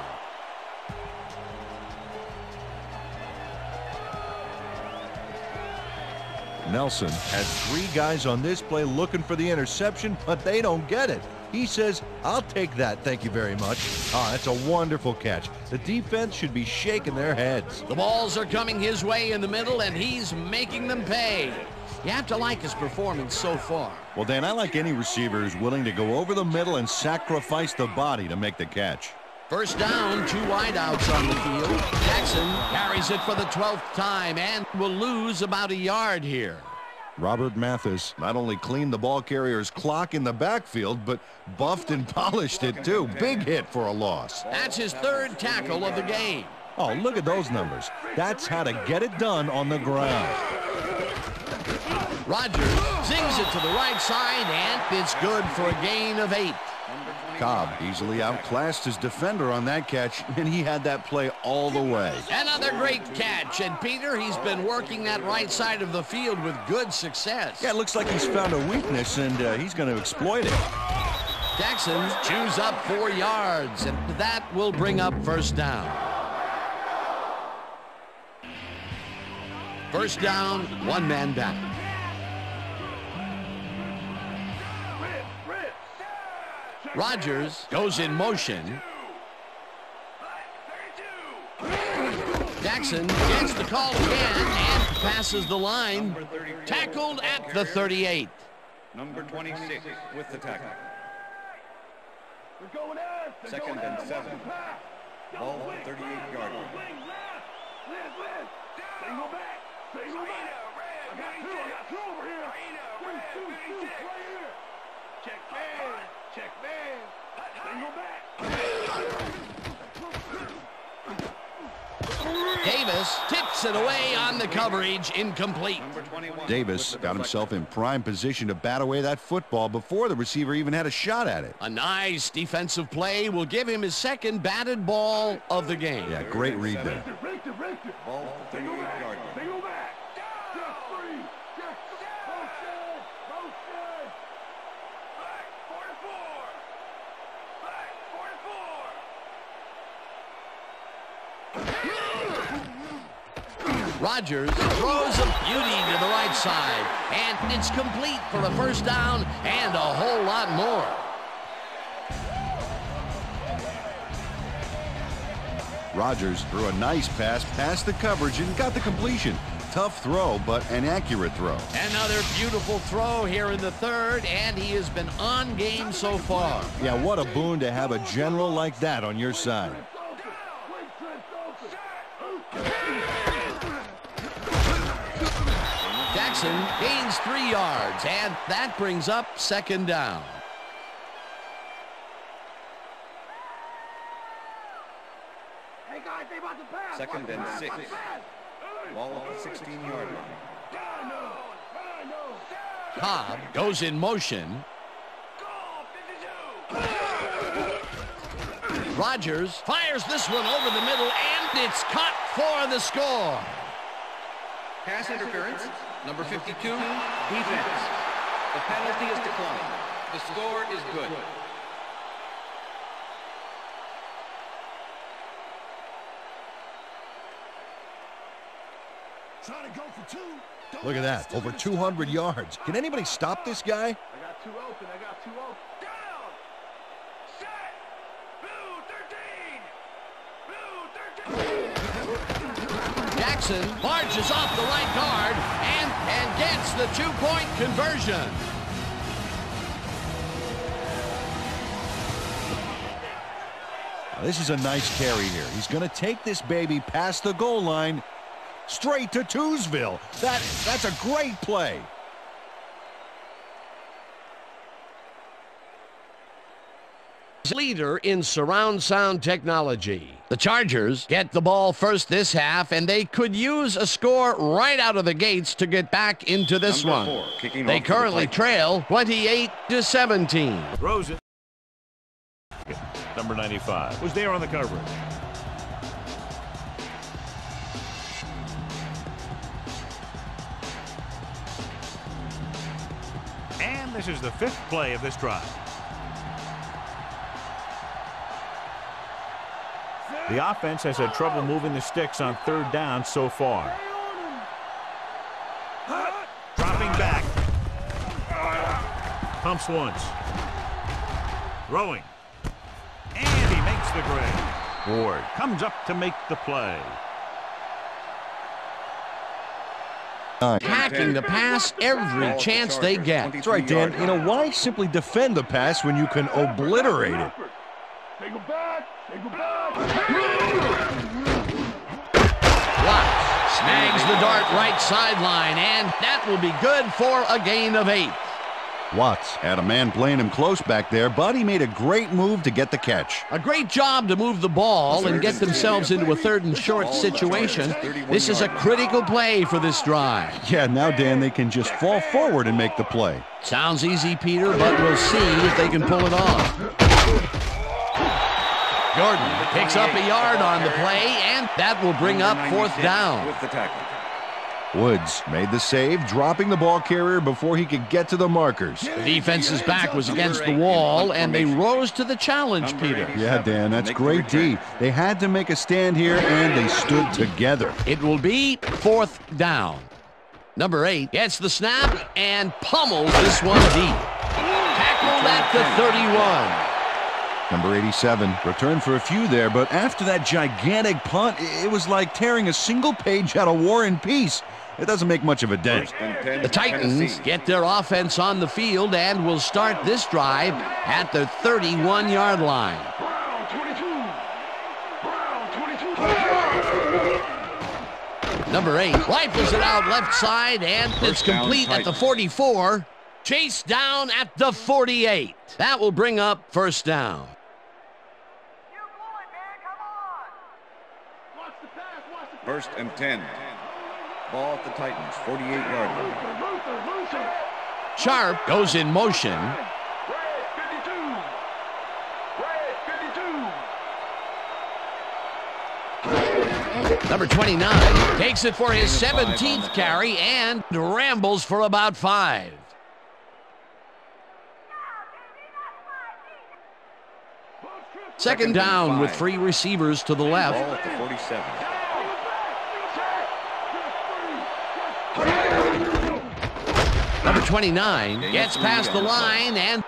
[SPEAKER 2] Nelson had 3 guys on this play looking for the interception, but they don't get it. He says, I'll take that, thank you very much. Ah, that's a wonderful catch. The defense should be shaking their heads.
[SPEAKER 1] The balls are coming his way in the middle, and he's making them pay. You have to like his performance so far.
[SPEAKER 2] Well, Dan, I like any receiver who's willing to go over the middle and sacrifice the body to make the catch.
[SPEAKER 1] First down, 2 wideouts on the field. Jackson carries it for the 12th time and will lose about a yard here.
[SPEAKER 2] Robert Mathis not only cleaned the ball carrier's clock in the backfield, but buffed and polished it too. Big hit for a loss.
[SPEAKER 1] That's his 3rd tackle of the game.
[SPEAKER 2] Oh, look at those numbers. That's how to get it done on the ground.
[SPEAKER 1] Rodgers zings it to the right side, and it's good for a gain of 8.
[SPEAKER 2] Cobb easily outclassed his defender on that catch, and he had that play all the way.
[SPEAKER 1] Another great catch, and Peter, he's been working that right side of the field with good success.
[SPEAKER 2] Yeah, it looks like he's found a weakness, and he's going to exploit it.
[SPEAKER 1] Jackson chews up 4 yards, and that will bring up first down. First down, 1 man down. Rodgers goes in motion. Jackson gets the call again and passes the line. Tackled at the 38.
[SPEAKER 3] Number 26 with the tackle.
[SPEAKER 4] They're going in.
[SPEAKER 3] Second and 7. Ball 38-yard line.
[SPEAKER 4] Single back. Single back. I got two over here. Two right here. Check man. Check man. Single back.
[SPEAKER 1] Davis tips it away on the coverage, incomplete.
[SPEAKER 2] Davis got himself in prime position to bat away that football before the receiver even had a shot at it.
[SPEAKER 1] A nice defensive play will give him his second batted ball of the game.
[SPEAKER 2] Yeah, great read there.
[SPEAKER 3] Ball 38-yard line.
[SPEAKER 4] Single back. Check 3. Check. Motion. Motion. Back. 44. Back. 44.
[SPEAKER 1] Rodgers throws a beauty to the right side, and it's complete for a first down and a whole lot more.
[SPEAKER 2] Rodgers threw a nice pass past the coverage and got the completion. Tough throw, but an accurate throw.
[SPEAKER 1] Another beautiful throw here in the third, and he has been on game so far.
[SPEAKER 2] Yeah, what a boon to have a general like that on your side.
[SPEAKER 1] Jackson gains 3 yards, and that brings up second down.
[SPEAKER 4] Hey guys, they about to pass.
[SPEAKER 3] Second and 6. Ball 16-yard line.
[SPEAKER 1] Cobb goes in motion. Rodgers fires this one over the middle, and it's caught for the score.
[SPEAKER 6] Pass interference, number 52, defense. The penalty is declined. The score is good.
[SPEAKER 4] Trying to go for 2.
[SPEAKER 2] Look at that, over 200 yards. Can anybody stop this guy?
[SPEAKER 4] I got 2 open. I got 2 open. Down. Set. Blue 13.
[SPEAKER 1] Jackson barges off the right guard and gets the 2-point conversion.
[SPEAKER 2] This is a nice carry here. He's going to take this baby past the goal line, straight to Twosville. That's a great play.
[SPEAKER 1] Leader in surround sound technology. The Chargers get the ball first this half, and they could use a score right out of the gates to get back into this
[SPEAKER 3] Number
[SPEAKER 1] one.
[SPEAKER 3] 4, kicking
[SPEAKER 1] They
[SPEAKER 3] off for the
[SPEAKER 1] currently trail 28-17.
[SPEAKER 7] Throws it. Number 95 was there on the coverage. And this is the 5th play of this drive. The offense has had trouble moving the sticks on 3rd down so far. Dropping back. Pumps once. Throwing. And he makes the grade. Ward comes up to make the play.
[SPEAKER 1] Hacking the pass every chance they get.
[SPEAKER 2] That's right, Dan. You know, why simply defend the pass when you can obliterate it?
[SPEAKER 4] Take him back. Take him back.
[SPEAKER 1] Watts snags the dart right sideline, and that will be good for a gain of 8.
[SPEAKER 2] Watts had a man playing him close back there, but he made a great move to get the catch.
[SPEAKER 1] A great job to move the ball and get themselves into a 3rd and short situation. This is a critical play for this drive.
[SPEAKER 2] Yeah, now, Dan, they can just fall forward and make the play.
[SPEAKER 1] Sounds easy, Peter, but we'll see if they can pull it off. Gordon picks up a yard on the play, and that will bring up fourth down.
[SPEAKER 3] With the tackle.
[SPEAKER 2] Woods made the save, dropping the ball carrier before he could get to the markers.
[SPEAKER 1] The defense's back was against the wall, and they rose to the challenge, Peter.
[SPEAKER 2] Yeah, Dan, that's great D. They had to make a stand here, and they stood together.
[SPEAKER 1] It will be fourth down. Number 8 gets the snap and pummels this one deep. Tackled at the 31.
[SPEAKER 2] Number 87 returned for a few there, but after that gigantic punt, it was like tearing a single page out of War and Peace. It doesn't make much of a dent.
[SPEAKER 1] The Titans get their offense on the field and will start this drive at the 31-yard line. Number 8 rifles it out left side, and it's complete at the 44. Chased down at the 48. That will bring up first down.
[SPEAKER 3] First and 10. Ball at the Titans, 48-yard line.
[SPEAKER 1] Sharp goes in motion. Number 29 takes it for his 17th carry and rambles for about 5. Second down with 3 receivers to the left.
[SPEAKER 3] Ball at the 47.
[SPEAKER 1] Number 29 gets past the line and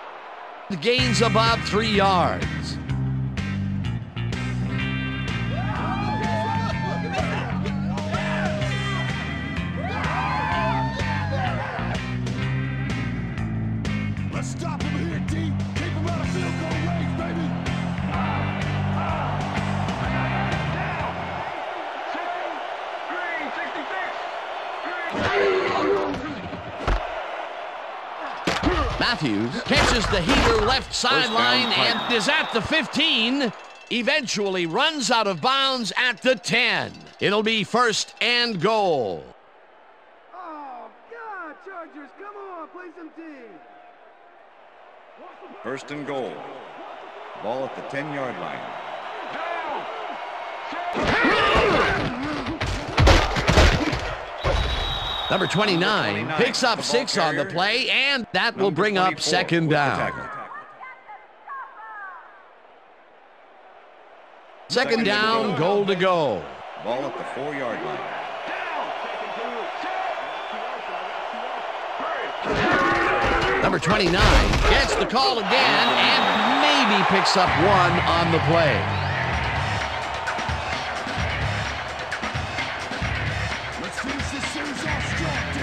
[SPEAKER 1] gains about 3 yards.
[SPEAKER 4] Let's stop him here, D. Keep him out of field goal range, baby. Down. 366.
[SPEAKER 1] Matthews catches the heater left sideline and is at the 15. Eventually runs out of bounds at the 10. It'll be first and goal.
[SPEAKER 4] Oh, God, Chargers, come on, play some D.
[SPEAKER 3] First and goal. Ball at the 10-yard line.
[SPEAKER 1] Number 29 picks up 6 on the play, and that will bring up second down. Second down, goal to go.
[SPEAKER 3] Ball at the 4-yard line.
[SPEAKER 1] Number 29 gets the call again and maybe picks up 1 on the play.
[SPEAKER 4] Let's finish this series off strong, D.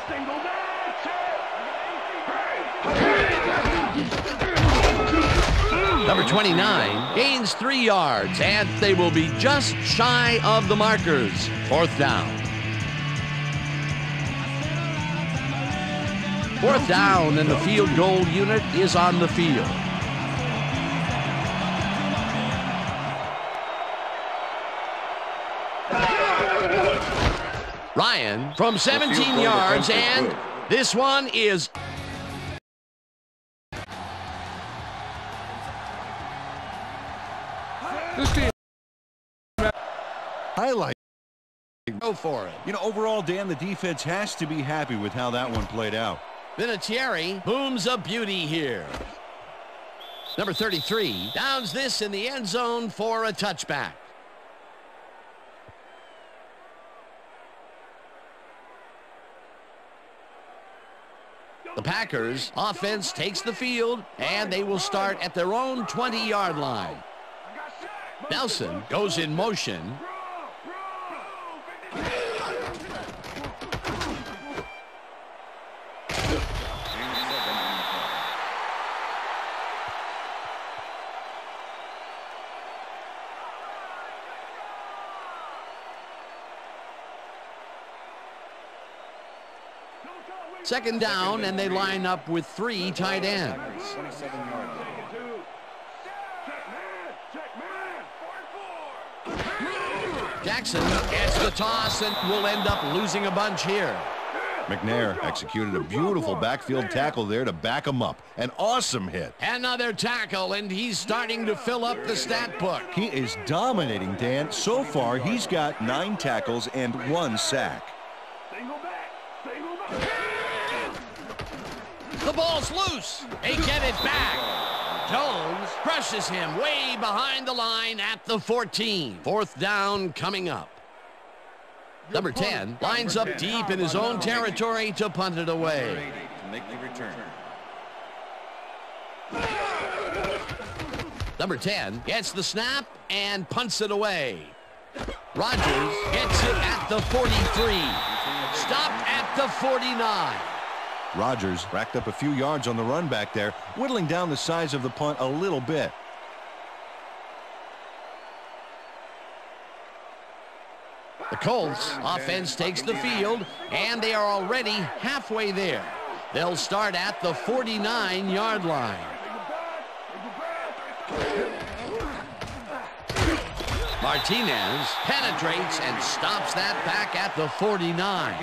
[SPEAKER 4] Single down.
[SPEAKER 1] Number 29 gains 3 yards, and they will be just shy of the markers. Fourth down. Fourth down, and the field goal unit is on the field. Ryan from 17 yards, and this one is
[SPEAKER 8] This team
[SPEAKER 2] Highlight.
[SPEAKER 1] go for it.
[SPEAKER 2] You know, overall, Dan, the defense has to be happy with how that one played out.
[SPEAKER 1] Vinatieri booms a beauty here. Number 33 downs this in the end zone for a touchback. The Packers offense takes the field, and they will start at their own 20-yard line. Nelson goes in motion. Second down, and they line up with 3 tight ends.
[SPEAKER 3] 27-yard line.
[SPEAKER 1] Jackson gets the toss and will end up losing a bunch here.
[SPEAKER 2] McNair executed a beautiful backfield tackle there to back him up. An awesome hit.
[SPEAKER 1] Another tackle, and he's starting to fill up the stat book.
[SPEAKER 2] He is dominating, Dan. So far, he's got 9 tackles and 1 sack.
[SPEAKER 1] The ball's loose. They get it back. Jones crushes him way behind the line at the 14. 4th down coming up. Number 10 lines up deep in his own territory to punt it away.
[SPEAKER 3] To make the return.
[SPEAKER 1] Number 10 gets the snap and punts it away. Rodgers gets it at the 43. Stopped at the 49.
[SPEAKER 2] Rodgers racked up a few yards on the run back there, whittling down the size of the punt a little bit.
[SPEAKER 1] The Colts offense takes the field, and they are already halfway there. They'll start at the 49-yard line. Martinez penetrates and stops that back at the 49.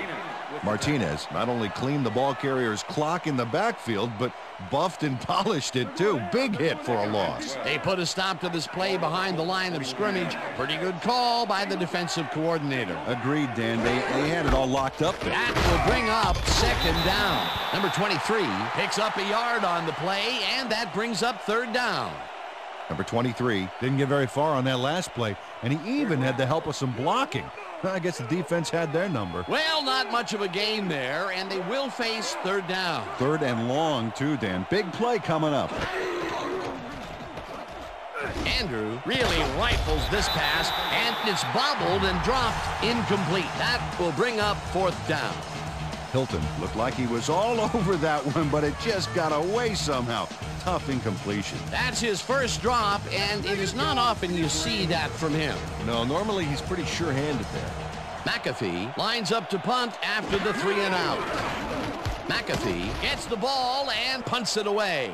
[SPEAKER 2] Martinez not only cleaned the ball carrier's clock in the backfield, but buffed and polished it too. Big hit for a loss.
[SPEAKER 1] They put a stop to this play behind the line of scrimmage. Pretty good call by the defensive coordinator.
[SPEAKER 2] Agreed, Dan. They had it all locked up there.
[SPEAKER 1] That will bring up 2nd down. Number 23 picks up a yard on the play, and that brings up 3rd down.
[SPEAKER 2] Number 23 didn't get very far on that last play, and he even had the help of some blocking. I guess the defense had their number.
[SPEAKER 1] Well, not much of a gain there, and they will face 3rd down.
[SPEAKER 2] 3rd and long, too, Dan. Big play coming up.
[SPEAKER 1] Andrew really rifles this pass, and it's bobbled and dropped incomplete. That will bring up 4th down.
[SPEAKER 2] Hilton looked like he was all over that one, but it just got away somehow. Tough incompletion.
[SPEAKER 1] That's his first drop, and it is not often you see that from him.
[SPEAKER 2] No, normally he's pretty sure-handed there.
[SPEAKER 1] McAfee lines up to punt after the 3 and out. McAfee gets the ball and punts it away.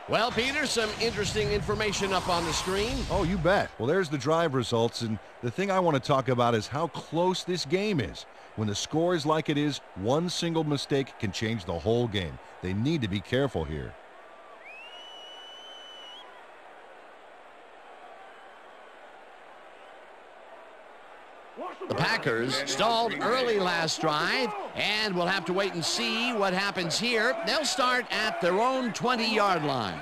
[SPEAKER 1] Well, Peter, some interesting information up on the screen.
[SPEAKER 2] Oh, you bet. Well, there's the drive results, and the thing I want to talk about is how close this game is. When the score is like it is, one single mistake can change the whole game. They need to be careful here.
[SPEAKER 1] The Packers stalled early last drive, and we'll have to wait and see what happens here. They'll start at their own 20-yard line.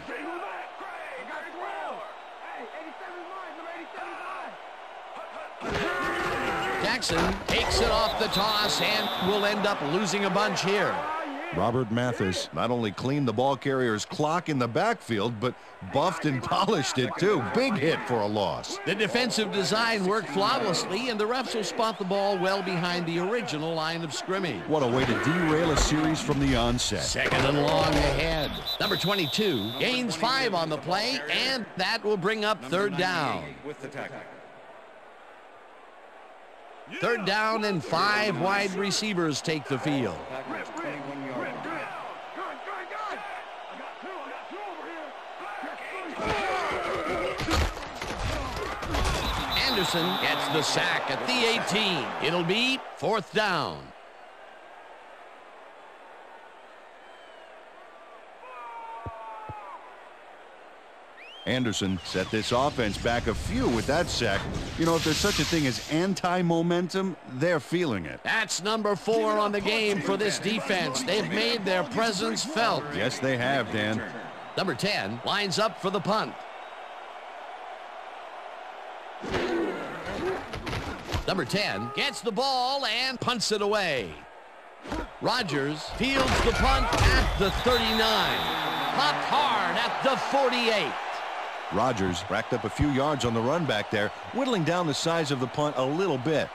[SPEAKER 1] Jackson takes it off the toss and will end up losing a bunch here.
[SPEAKER 2] Robert Mathis not only cleaned the ball carrier's clock in the backfield, but buffed and polished it too. Big hit for a loss.
[SPEAKER 1] The defensive design worked flawlessly, and the refs will spot the ball well behind the original line of scrimmage.
[SPEAKER 2] What a way to derail a series from the onset.
[SPEAKER 1] 2nd and long ahead. Number 22 gains 5 on the play, and that will bring up 3rd down.
[SPEAKER 3] With the tackle.
[SPEAKER 1] 3rd down and 5 wide receivers take the field.
[SPEAKER 3] Packers 21 yard line.
[SPEAKER 1] Anderson gets the sack at the 18. It'll be 4th down.
[SPEAKER 2] Anderson set this offense back a few with that sack. You know, if there's such a thing as anti-momentum, they're feeling it.
[SPEAKER 1] That's number 4 on the game for this defense. They've made their presence felt.
[SPEAKER 2] Yes, they have, Dan.
[SPEAKER 1] Number 10 lines up for the punt. Number 10 gets the ball and punts it away. Rodgers fields the punt at the 39. Popped hard at the 48.
[SPEAKER 2] Rodgers racked up a few yards on the run back there, whittling down the size of the punt a little bit.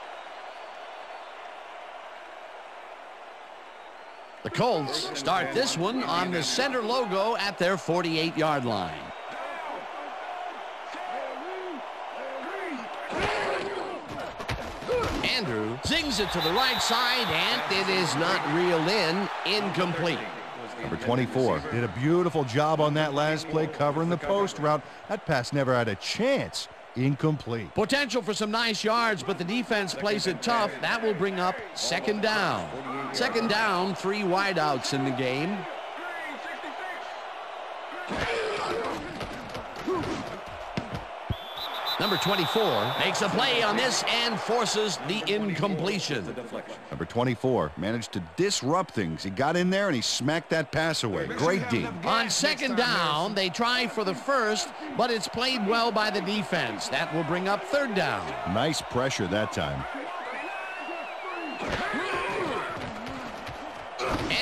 [SPEAKER 1] The Colts start this one on the center logo at their 48-yard line. Andrew zings it to the right side, and it is not reeled in. Incomplete.
[SPEAKER 2] Number 24 did a beautiful job on that last play covering the post route. That pass never had a chance. Incomplete.
[SPEAKER 1] Potential for some nice yards, but the defense plays it tough. That will bring up second down. Second down, 3 wideouts in the game. Number 24 makes a play on this and forces the incompletion.
[SPEAKER 2] Number 24 managed to disrupt things. He got in there and he smacked that pass away. Great D.
[SPEAKER 1] On second down, they try for the first, but it's played well by the defense. That will bring up third down.
[SPEAKER 2] Nice pressure that time.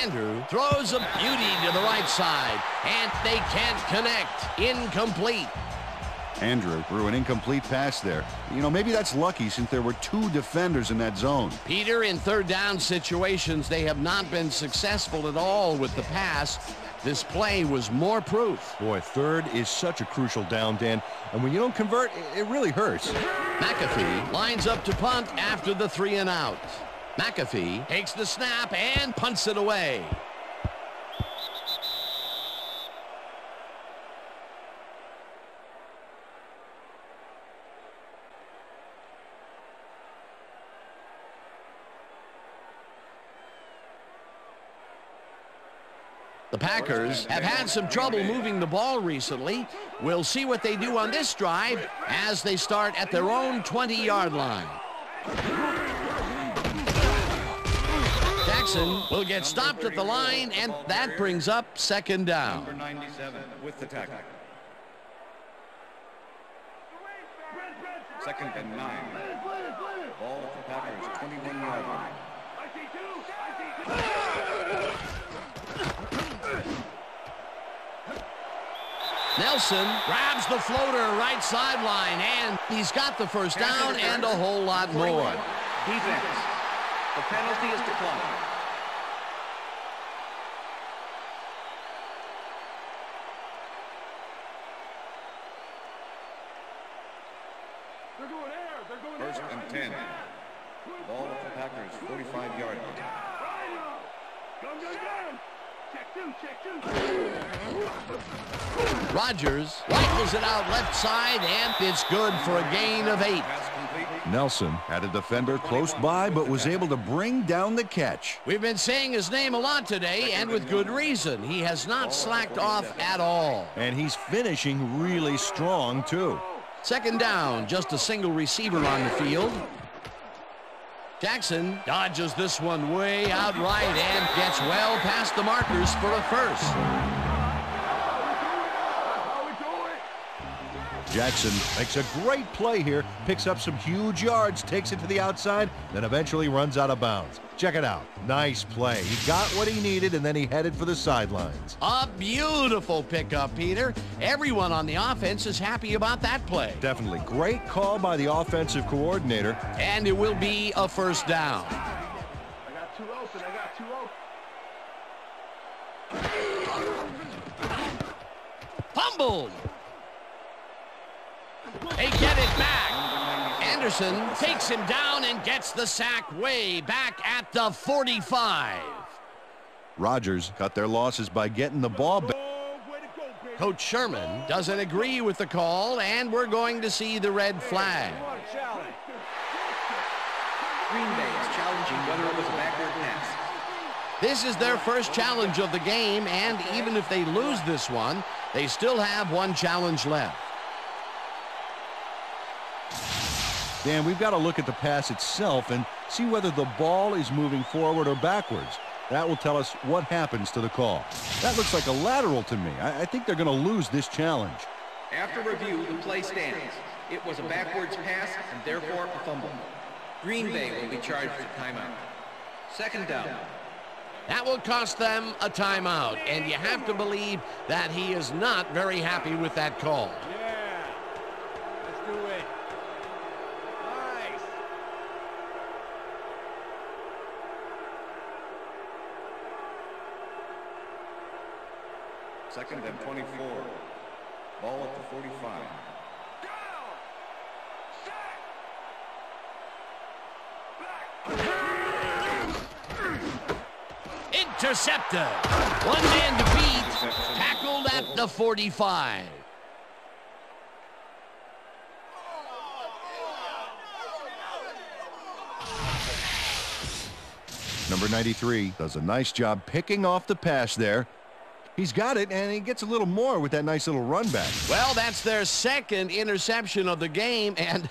[SPEAKER 1] Andrew throws a beauty to the right side, and they can't connect. Incomplete.
[SPEAKER 2] Andrew threw an incomplete pass there. You know, maybe that's lucky since there were 2 defenders in that zone.
[SPEAKER 1] Peter, in third down situations, they have not been successful at all with the pass. This play was more proof.
[SPEAKER 2] Boy, third is such a crucial down, Dan. And when you don't convert, it really hurts.
[SPEAKER 1] McAfee lines up to punt after the 3 and out. McAfee takes the snap and punts it away. The Packers have had some trouble moving the ball recently. We'll see what they do on this drive as they start at their own 20-yard line. Jackson will get stopped at the line, and that brings up second down.
[SPEAKER 3] Number 97 with the tackle. Second and 9. Ball at the Packers' 21-yard line.
[SPEAKER 1] Nelson grabs the floater right sideline, and he's got the first down and a whole lot more.
[SPEAKER 6] Defense. The penalty is declined.
[SPEAKER 3] First and 10. Ball at the Packers' 45-yard line.
[SPEAKER 1] Rodgers rifles it out left side, and it's good for a gain of 8.
[SPEAKER 2] Nelson had a defender close by, but was able to bring down the catch.
[SPEAKER 1] We've been saying his name a lot today, and with good reason. He has not slacked off at all.
[SPEAKER 2] And he's finishing really strong, too.
[SPEAKER 1] Second down, just a single receiver on the field. Jackson dodges this one way out right and gets well past the markers for a first.
[SPEAKER 2] Jackson makes a great play here, picks up some huge yards, takes it to the outside, then eventually runs out of bounds. Check it out. Nice play. He got what he needed, and then he headed for the sidelines.
[SPEAKER 1] A beautiful pickup, Peter. Everyone on the offense is happy about that play.
[SPEAKER 2] Definitely. Great call by the offensive coordinator.
[SPEAKER 1] And it will be a first down.
[SPEAKER 4] I got 2 open.
[SPEAKER 1] Fumbled. They get it back. Anderson takes him down and gets the sack way back at the 45.
[SPEAKER 2] Rodgers cut their losses by getting the ball back.
[SPEAKER 1] Coach Sherman doesn't agree with the call, and we're going to see the red flag.
[SPEAKER 6] Green Bay is challenging whether it was a backward pass.
[SPEAKER 1] This is their first challenge of the game, and even if they lose this one, they still have one challenge left.
[SPEAKER 2] Dan, we've got to look at the pass itself and see whether the ball is moving forward or backwards. That will tell us what happens to the call. That looks like a lateral to me. I think they're going to lose this challenge.
[SPEAKER 6] After review, the play stands. It was a backwards pass and therefore a fumble. Green Bay will be charged with timeout. Second down.
[SPEAKER 1] That will cost them a timeout, and you have to believe that he is not very happy with that call.
[SPEAKER 5] Yeah. Let's do it. Nice.
[SPEAKER 3] Second and 24. Ball at the 45.
[SPEAKER 1] Intercepted. One man to beat. Tackled at the 45.
[SPEAKER 2] Number 93 does a nice job picking off the pass there. He's got it, and he gets a little more with that nice little run back.
[SPEAKER 1] Well, that's their second interception of the game, and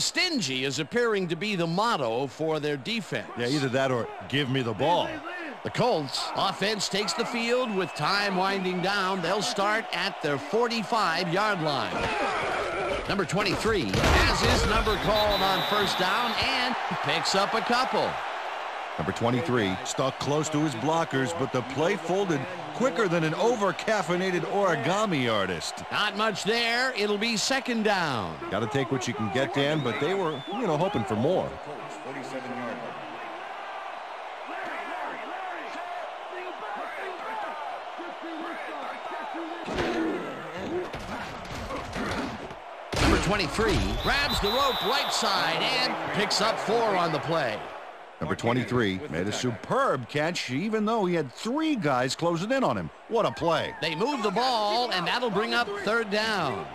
[SPEAKER 1] stingy is appearing to be the motto for their defense.
[SPEAKER 2] Yeah, either that or give me the ball.
[SPEAKER 1] The Colts offense takes the field with time winding down. They'll start at their 45-yard line. Number 23 has his number called on first down and picks up a couple.
[SPEAKER 2] Number 23 stuck close to his blockers, but the play folded quicker than an over-caffeinated origami artist.
[SPEAKER 1] Not much there. It'll be second down.
[SPEAKER 2] Got to take what you can get, Dan, but they were, hoping for more.
[SPEAKER 3] Colts 47-yard line.
[SPEAKER 1] Number 23 grabs the rope right side and picks up 4 on the play.
[SPEAKER 2] Number 23 made a superb catch, even though he had 3 guys closing in on him. What a play.
[SPEAKER 1] They move the ball, and that'll bring up third down.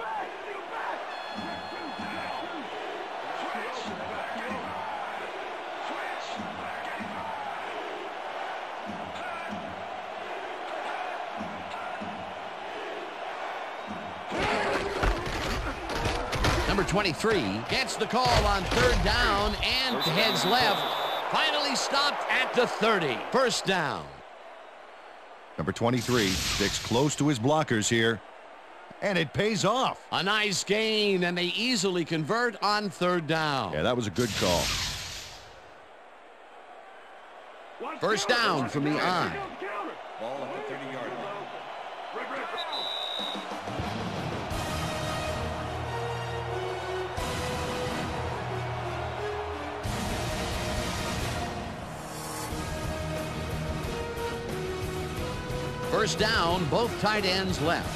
[SPEAKER 1] Number 23 gets the call on third down and heads left. Finally stopped at the 30. First down.
[SPEAKER 2] Number 23 sticks close to his blockers here, and it pays off.
[SPEAKER 1] A nice gain, and they easily convert on third down.
[SPEAKER 2] Yeah, that was a good call.
[SPEAKER 1] First down from the eye.
[SPEAKER 3] Ball at the 30-yard line.
[SPEAKER 1] First down, both tight ends left.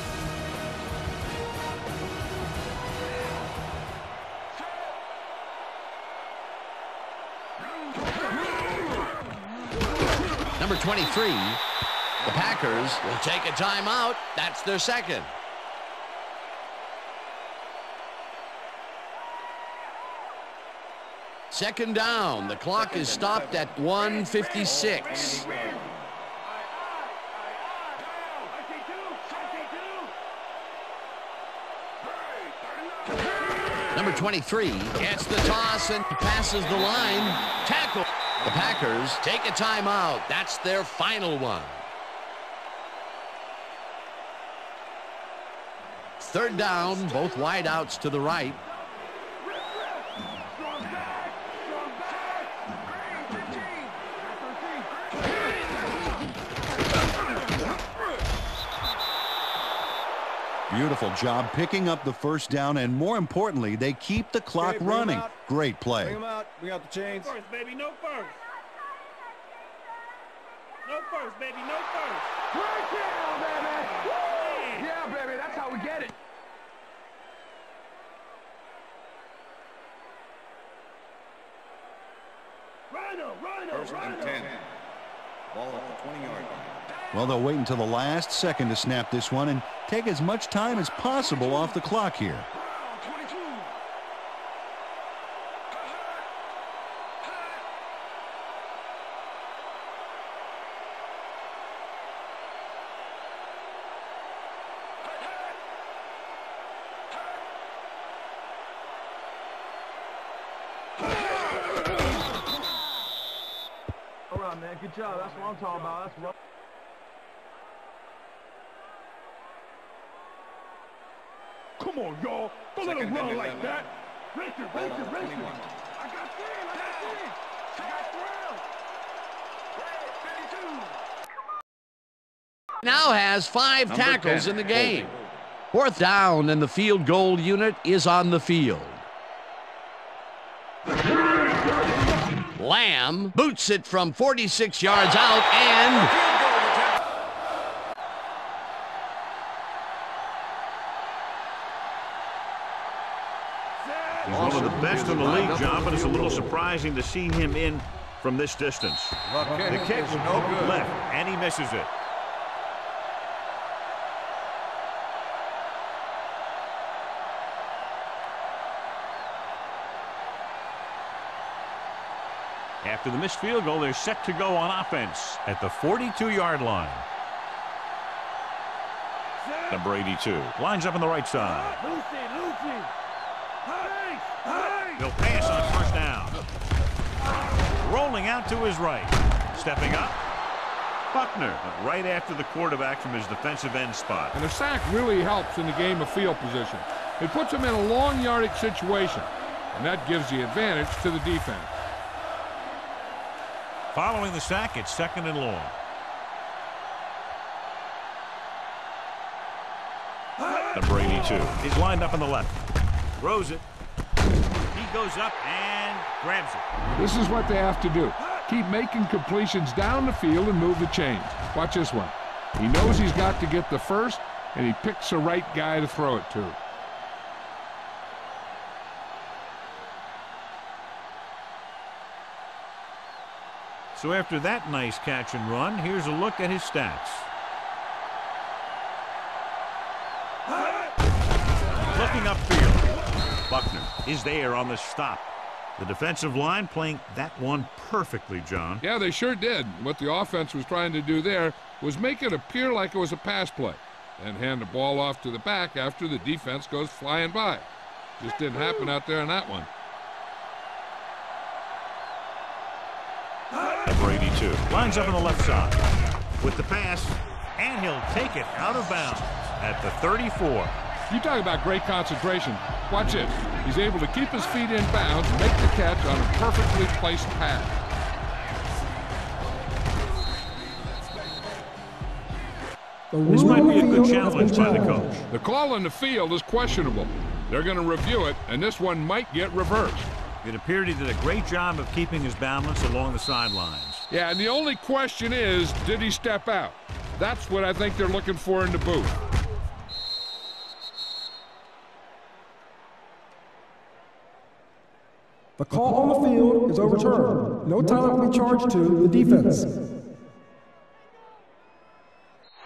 [SPEAKER 1] Number 23, the Packers will take a timeout. That's their second. Second down. The clock is stopped at 1:56. Number 23 gets the toss and passes the line. Tackle. The Packers take a timeout. That's their final one. Third down, both wideouts to the right.
[SPEAKER 2] Beautiful job picking up the first down, and more importantly, they keep the clock running. Great play.
[SPEAKER 10] Bring him out. Bring out the chains.
[SPEAKER 5] No first, baby. No first. No first, baby. No first.
[SPEAKER 4] Break down, baby! Yeah, baby, that's how we get it.
[SPEAKER 3] First and 10. Ball at the 20-yard line.
[SPEAKER 2] Well, they'll wait until the last second to snap this one and take as much time as possible off the clock here.
[SPEAKER 4] All right, man. Good job. That's what I'm talking about. That's what. Come on, y'all. Don't let him run like that. Race it. I got 10. I got 10. I got 12. 52.
[SPEAKER 1] Now has 5
[SPEAKER 3] Number
[SPEAKER 1] tackles
[SPEAKER 3] 10,
[SPEAKER 1] in the game. Fourth down, and the field goal unit is on the field. Lamb boots it from 46 yards out, and
[SPEAKER 7] He's one of the best in the league, John, but it's a little surprising to see him in from this distance. The kick left, and he misses it. After the missed field goal, they're set to go on offense at the 42-yard line. Number 82 lines up on the right side. He'll pass on first down. Rolling out to his right. Stepping up. Buckner right after the quarterback from his defensive end spot.
[SPEAKER 8] And a sack really helps in the game of field position. It puts him in a long yardage situation, and that gives the advantage to the defense.
[SPEAKER 7] Following the sack, it's 2nd and long. Number 82 is lined up on the left. Throws it. He goes up and grabs it.
[SPEAKER 8] This is what they have to do. Keep making completions down the field and move the chains. Watch this one. He knows he's got to get the first, and he picks the right guy to throw it to.
[SPEAKER 7] So after that nice catch and run, here's a look at his stats. Looking upfield. Buckner is there on the stop. The defensive line playing that one perfectly, John.
[SPEAKER 8] Yeah, they sure did. What the offense was trying to do there was make it appear like it was a pass play, and hand the ball off to the back after the defense goes flying by. Just didn't happen out there on that one.
[SPEAKER 7] Number 82 lines up on the left side with the pass, and he'll take it out of bounds at the 34.
[SPEAKER 8] You talk about great concentration. Watch it. He's able to keep his feet in bounds, make the catch on a perfectly placed pass.
[SPEAKER 7] This might be a good challenge by the coach.
[SPEAKER 8] The call on the field is questionable. They're going to review it, and this one might get reversed.
[SPEAKER 7] It appeared he did a great job of keeping his balance along the sidelines.
[SPEAKER 8] Yeah, and the only question is, did he step out? That's what I think they're looking for in the booth.
[SPEAKER 10] The call on the field is overturned. No time will be charged to the defense.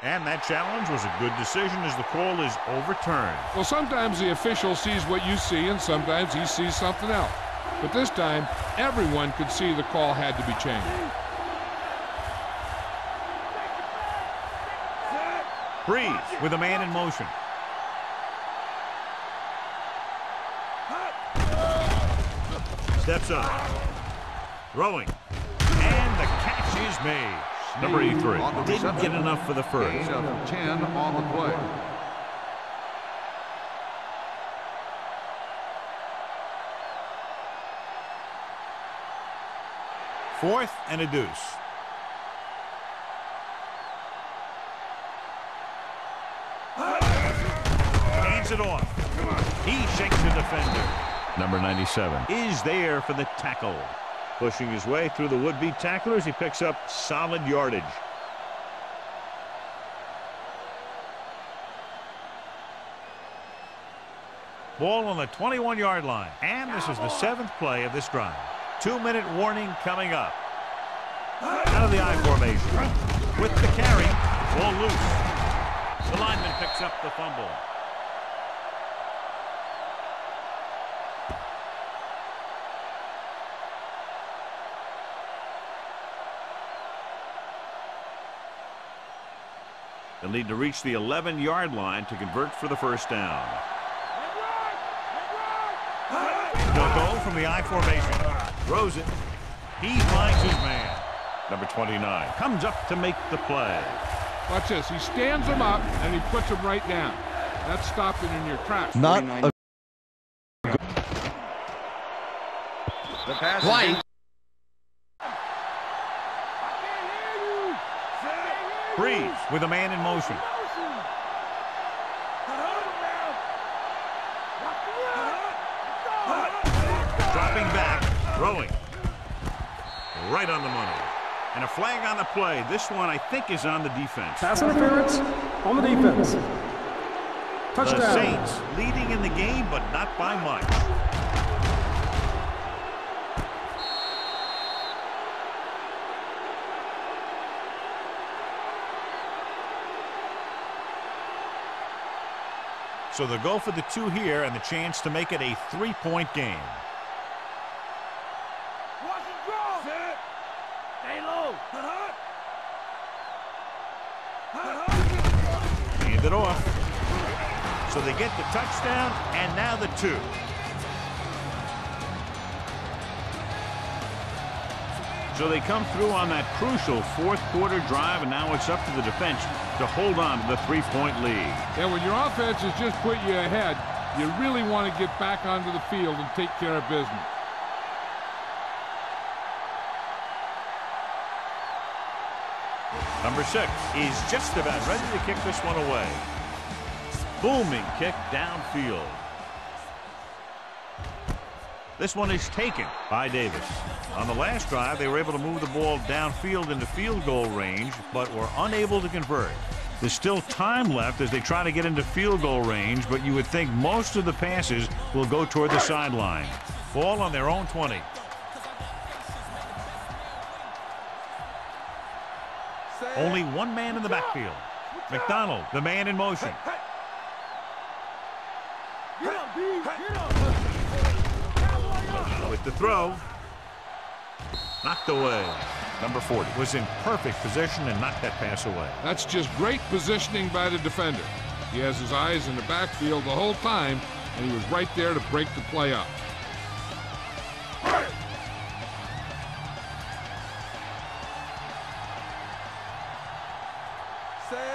[SPEAKER 7] And that challenge was a good decision as the call is overturned.
[SPEAKER 8] Well, sometimes the official sees what you see, and sometimes he sees something else. But this time, everyone could see the call had to be changed.
[SPEAKER 7] Breeze with a man in motion. Steps up. Throwing. And the catch is made. Number 83 didn't get enough for the first.
[SPEAKER 11] Gain of 10 on the play.
[SPEAKER 7] Fourth and a deuce. Hands it off. He shakes the defender. Number 97 is there for the tackle. Pushing his way through the would-be tacklers, he picks up solid yardage. Ball on the 21-yard line. And this is the 7th play of this drive. 2-minute warning coming up. Out of the I formation. With the carry, ball loose. The lineman picks up the fumble. They'll need to reach the 11-yard line to convert for the first down. They'll go from the I formation. Throws it. He finds his man. Number 29 comes up to make the play.
[SPEAKER 8] Watch this. He stands him up, and he puts him right down. That's stopping in your tracks.
[SPEAKER 2] Not a
[SPEAKER 3] The pass
[SPEAKER 1] White.
[SPEAKER 7] Breeze with a man in motion. Dropping back, throwing. Right on the money. And a flag on the play. This one, I think, is on the defense.
[SPEAKER 10] Pass interference on the defense. Touchdown.
[SPEAKER 7] The Saints leading in the game, but not by much. So they'll go for the 2 here and the chance to make it a 3-point game. it off. So they get the touchdown, and now the 2. So they come through on that crucial fourth-quarter drive, and now it's up to the defense to hold on to the 3-point lead.
[SPEAKER 8] Yeah, when your offense has just put you ahead, you really want to get back onto the field and take care of business.
[SPEAKER 7] Number 6 is just about ready to kick this one away. Booming kick downfield. This one is taken by Davis. On the last drive, they were able to move the ball downfield into field goal range, but were unable to convert. There's still time left as they try to get into field goal range, but you would think most of the passes will go toward the sideline. Ball on their own 20. Only one man in the backfield. McDonald, the man in motion. With the throw. Knocked away. Number 40 was in perfect position and knocked that pass away.
[SPEAKER 8] That's just great positioning by the defender. He has his eyes in the backfield the whole time, and he was right there to break the play up.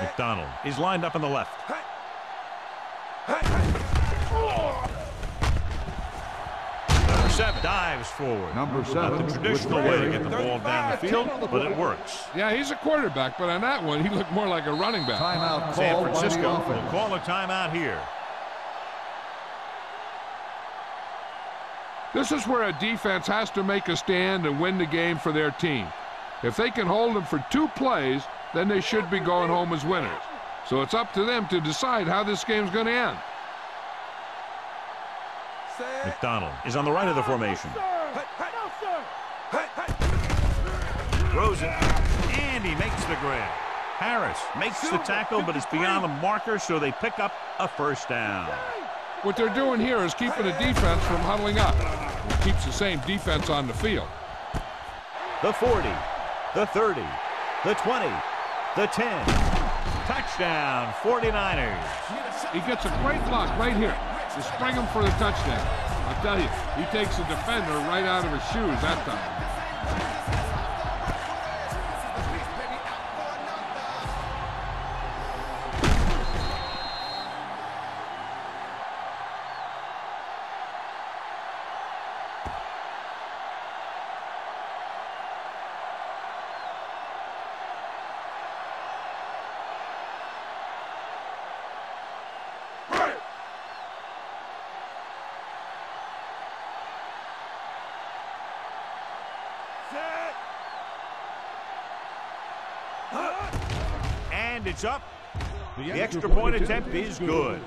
[SPEAKER 7] McDonald is lined up on the left. Number 7 dives forward.
[SPEAKER 11] Number 7.
[SPEAKER 7] Not the traditional way to get the ball down the field, but it works.
[SPEAKER 8] Yeah, he's a quarterback, but on that one, he looked more like a running back.
[SPEAKER 11] Timeout
[SPEAKER 7] San
[SPEAKER 11] called by the
[SPEAKER 7] Francisco will
[SPEAKER 11] offense.
[SPEAKER 7] call a timeout here.
[SPEAKER 8] This is where a defense has to make a stand and win the game for their team. If they can hold them for 2 plays, then they should be going home as winners. So it's up to them to decide how this game's going to end.
[SPEAKER 7] McDonald is on the right of the formation. Throws it, and he makes the grab. Harris makes the tackle, but it's beyond the marker, so they pick up a first down.
[SPEAKER 8] What they're doing here is keeping the defense from huddling up. It keeps the same defense on the field.
[SPEAKER 7] The 40, the 30, the 20, the 10. Touchdown, 49ers.
[SPEAKER 8] He gets a great block right here to spring him for the touchdown. I'll tell you, he takes the defender right out of his shoes that time.
[SPEAKER 7] And it's up. The extra point attempt is good.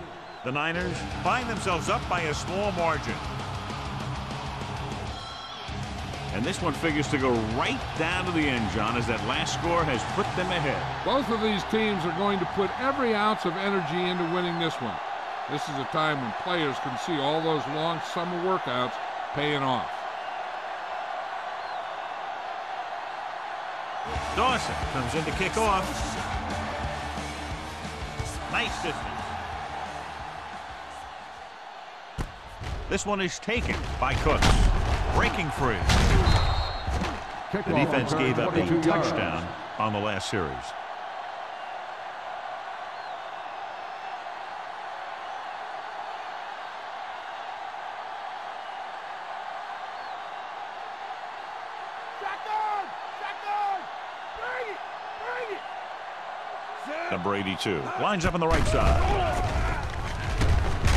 [SPEAKER 7] The Niners find themselves up by a small margin. And this one figures to go right down to the end, John, as that last score has put them ahead.
[SPEAKER 8] Both of these teams are going to put every ounce of energy into winning this one. This is a time when players can see all those long summer workouts paying off.
[SPEAKER 7] Dawson comes in to kick off. Nice distance. This one is taken by Cooks. Breaking free. The defense gave up a touchdown on the last series. Number 82 lines up on the right side.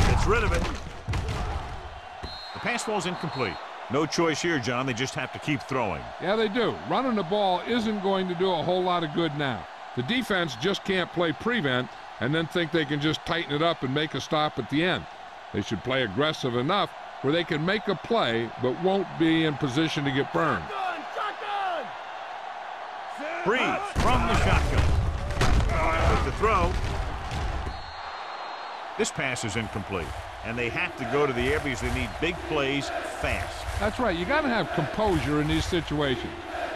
[SPEAKER 7] Gets rid of it. The pass ball's incomplete. No choice here, John. They just have to keep throwing.
[SPEAKER 8] Yeah, they do. Running the ball isn't going to do a whole lot of good now. The defense just can't play prevent and then think they can just tighten it up and make a stop at the end. They should play aggressive enough where they can make a play but won't be in position to get burned.
[SPEAKER 7] Breeze from the shotgun. With the throw. This pass is incomplete. And they have to go to the air because they need big plays fast.
[SPEAKER 8] That's right. You got to have composure in these situations.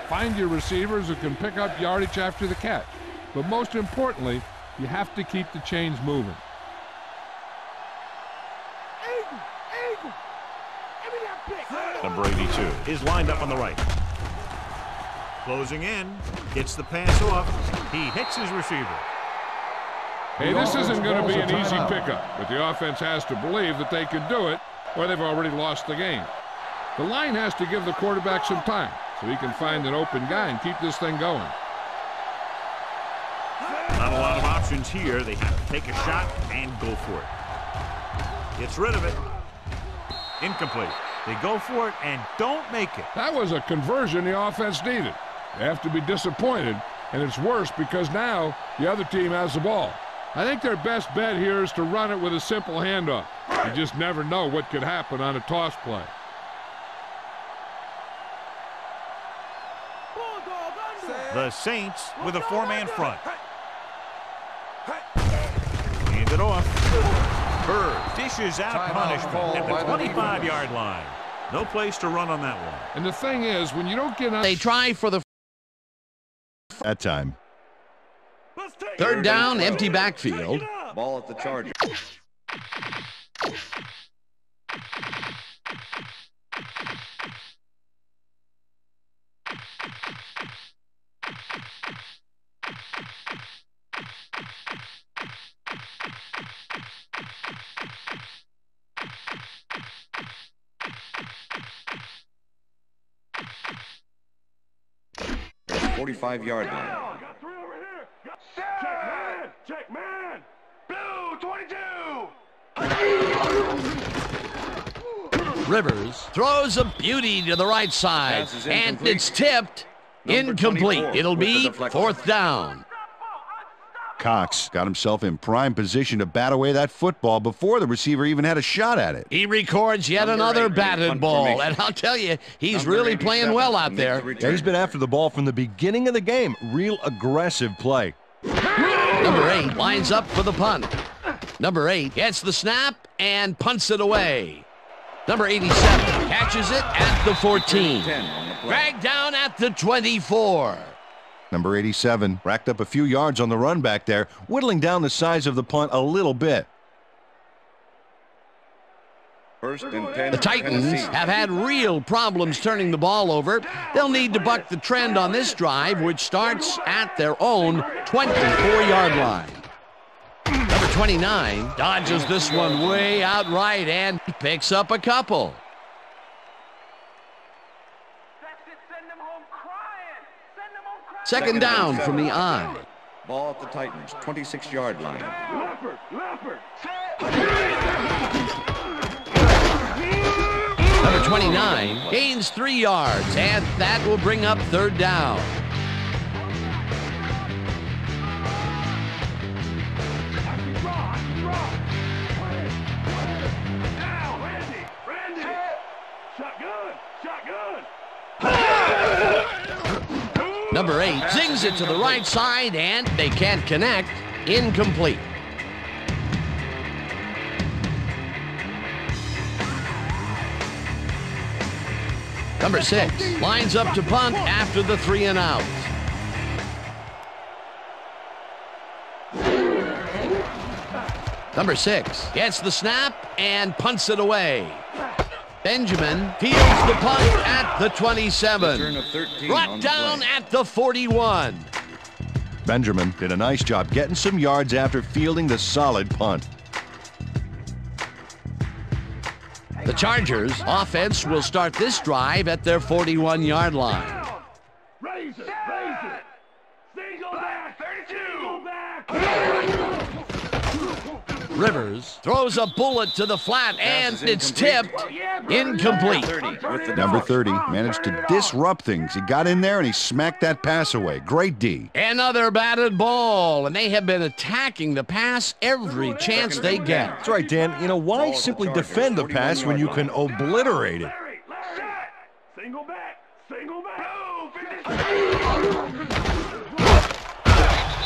[SPEAKER 8] Find your receivers who can pick up yardage after the catch. But most importantly, You have to keep the chains moving.
[SPEAKER 7] Number 82 is lined up on the right. Closing in, gets the pass off. He hits his receiver.
[SPEAKER 8] Hey, this isn't going to be an easy pickup, but the offense has to believe that they can do it, or they've already lost the game. The line has to give the quarterback some time so he can find an open guy and keep this thing going.
[SPEAKER 7] Not a lot of options here. They have to take a shot and go for it. Gets rid of it. Incomplete. They go for it and don't make it.
[SPEAKER 8] That was a conversion the offense needed. They have to be disappointed, and it's worse because now the other team has the ball. I think their best bet here is to run it with a simple handoff. You just never know what could happen on a toss play.
[SPEAKER 7] The Saints with a four-man front. Hand it off. Bird dishes out punishment at the 25-yard line. No place to run on that one.
[SPEAKER 8] And the thing is, when you don't get on...
[SPEAKER 1] They try for the...
[SPEAKER 2] That time.
[SPEAKER 1] Third down, empty backfield.
[SPEAKER 3] Ball at the Chargers. The 45-yard line.
[SPEAKER 4] Check man! Blue 22!
[SPEAKER 1] Rivers throws a beauty to the right side, and it's tipped. Incomplete. It'll be fourth down.
[SPEAKER 2] Cox got himself in prime position to bat away that football before the receiver even had a shot at it.
[SPEAKER 1] He records yet another batted ball, and I'll tell you, he's really playing well out there.
[SPEAKER 2] Yeah, he's been after the ball from the beginning of the game. Real aggressive play.
[SPEAKER 1] Number 8 lines up for the punt. Number 8 gets the snap and punts it away. Number 87 catches it at the 14. Dragged down at the 24.
[SPEAKER 2] Number 87 racked up a few yards on the run back there, whittling down the size of the punt a little bit.
[SPEAKER 3] First and 10.
[SPEAKER 1] The Titans have had real problems turning the ball over. They'll need to buck the trend on this drive, which starts at their own 24-yard line. Number 29 dodges this one way out right and picks up a couple. Second down from the I.
[SPEAKER 3] Ball at the Titans, 26-yard line.
[SPEAKER 1] Number 29 gains 3 yards, and that will bring up third down. Number 8 zings it to the right side, and they can't connect. Incomplete. Number 6 lines up to punt after the 3 and out. Number 6 gets the snap and punts it away. Benjamin fields the punt at the 27. Brought down at the 41.
[SPEAKER 2] Benjamin did a nice job getting some yards after fielding the solid punt.
[SPEAKER 1] The Chargers offense will start this drive at their 41-yard line.
[SPEAKER 4] Raise it, raise it. Single back, 32. Single back.
[SPEAKER 1] Rivers throws a bullet to the flat, and it's tipped. Incomplete.
[SPEAKER 2] Number 30 managed to disrupt things. He got in there and he smacked that pass away. Great D.
[SPEAKER 1] Another batted ball, and they have been attacking the pass every chance they get.
[SPEAKER 2] That's right, Dan. You know, why simply defend the pass when you can obliterate it?
[SPEAKER 4] Single back, single back.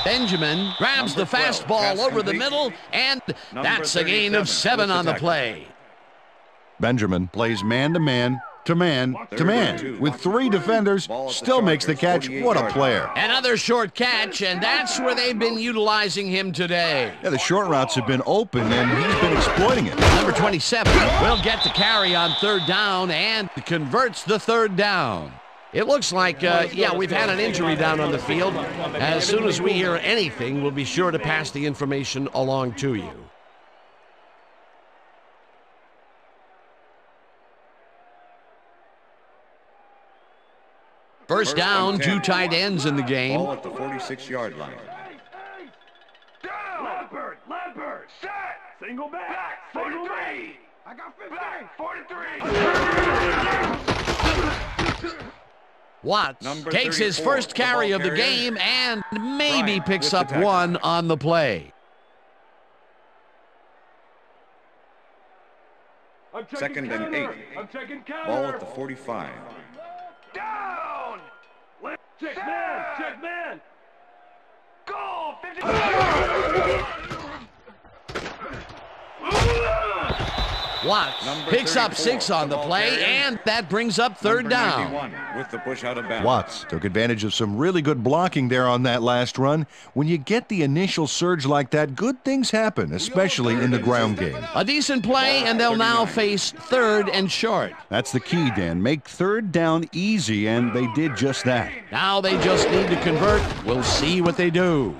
[SPEAKER 1] Benjamin grabs the fastball over the middle, and that's a gain of 7 on the play.
[SPEAKER 2] Benjamin plays man-to-man, to man to man. With 3 defenders, still makes the catch. What a player.
[SPEAKER 1] Another short catch, and that's where they've been utilizing him today.
[SPEAKER 2] Yeah, the short routes have been open, and he's been exploiting it.
[SPEAKER 1] Number 27 will get the carry on 3rd down and converts the 3rd down. It looks like, we've had an injury down on the field. As soon as we hear anything, we'll be sure to pass the information along to you. First down, 2 tight ends in the game.
[SPEAKER 3] Ball at the 46-yard line.
[SPEAKER 4] Down. Leopard, set. Single back. 43. I got 15. Back, 43.
[SPEAKER 1] Watts takes his first carry of the game and maybe picks up 1 on the play.
[SPEAKER 3] Second and 8. Ball at the 45.
[SPEAKER 4] Down. Check man. Goal. 50.
[SPEAKER 1] Watts picks up 6 on the play, and that brings up 3rd down.
[SPEAKER 3] With the push out of bounds.
[SPEAKER 2] Watts took advantage of some really good blocking there on that last run. When you get the initial surge like that, good things happen, especially in the ground game.
[SPEAKER 1] A decent play, and they'll now face 3rd and short.
[SPEAKER 2] That's the key, Dan. Make 3rd down easy, and they did just that.
[SPEAKER 1] Now they just need to convert. We'll see what they do.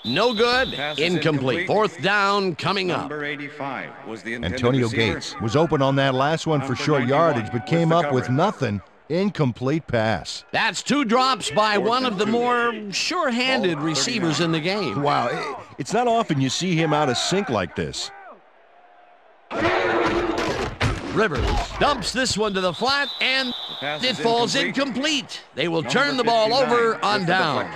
[SPEAKER 1] No good. Incomplete. 4th down coming up.
[SPEAKER 3] Number 85 was the intended
[SPEAKER 2] Antonio
[SPEAKER 3] receiver.
[SPEAKER 2] Gates was open on that last one for short yardage, but came up with nothing. Incomplete pass.
[SPEAKER 1] That's 2 drops by one of the more sure-handed receivers in the game.
[SPEAKER 2] Wow, it's not often you see him out of sync like this.
[SPEAKER 1] Rivers dumps this one to the flat, and it falls incomplete. They will turn the ball over on downs.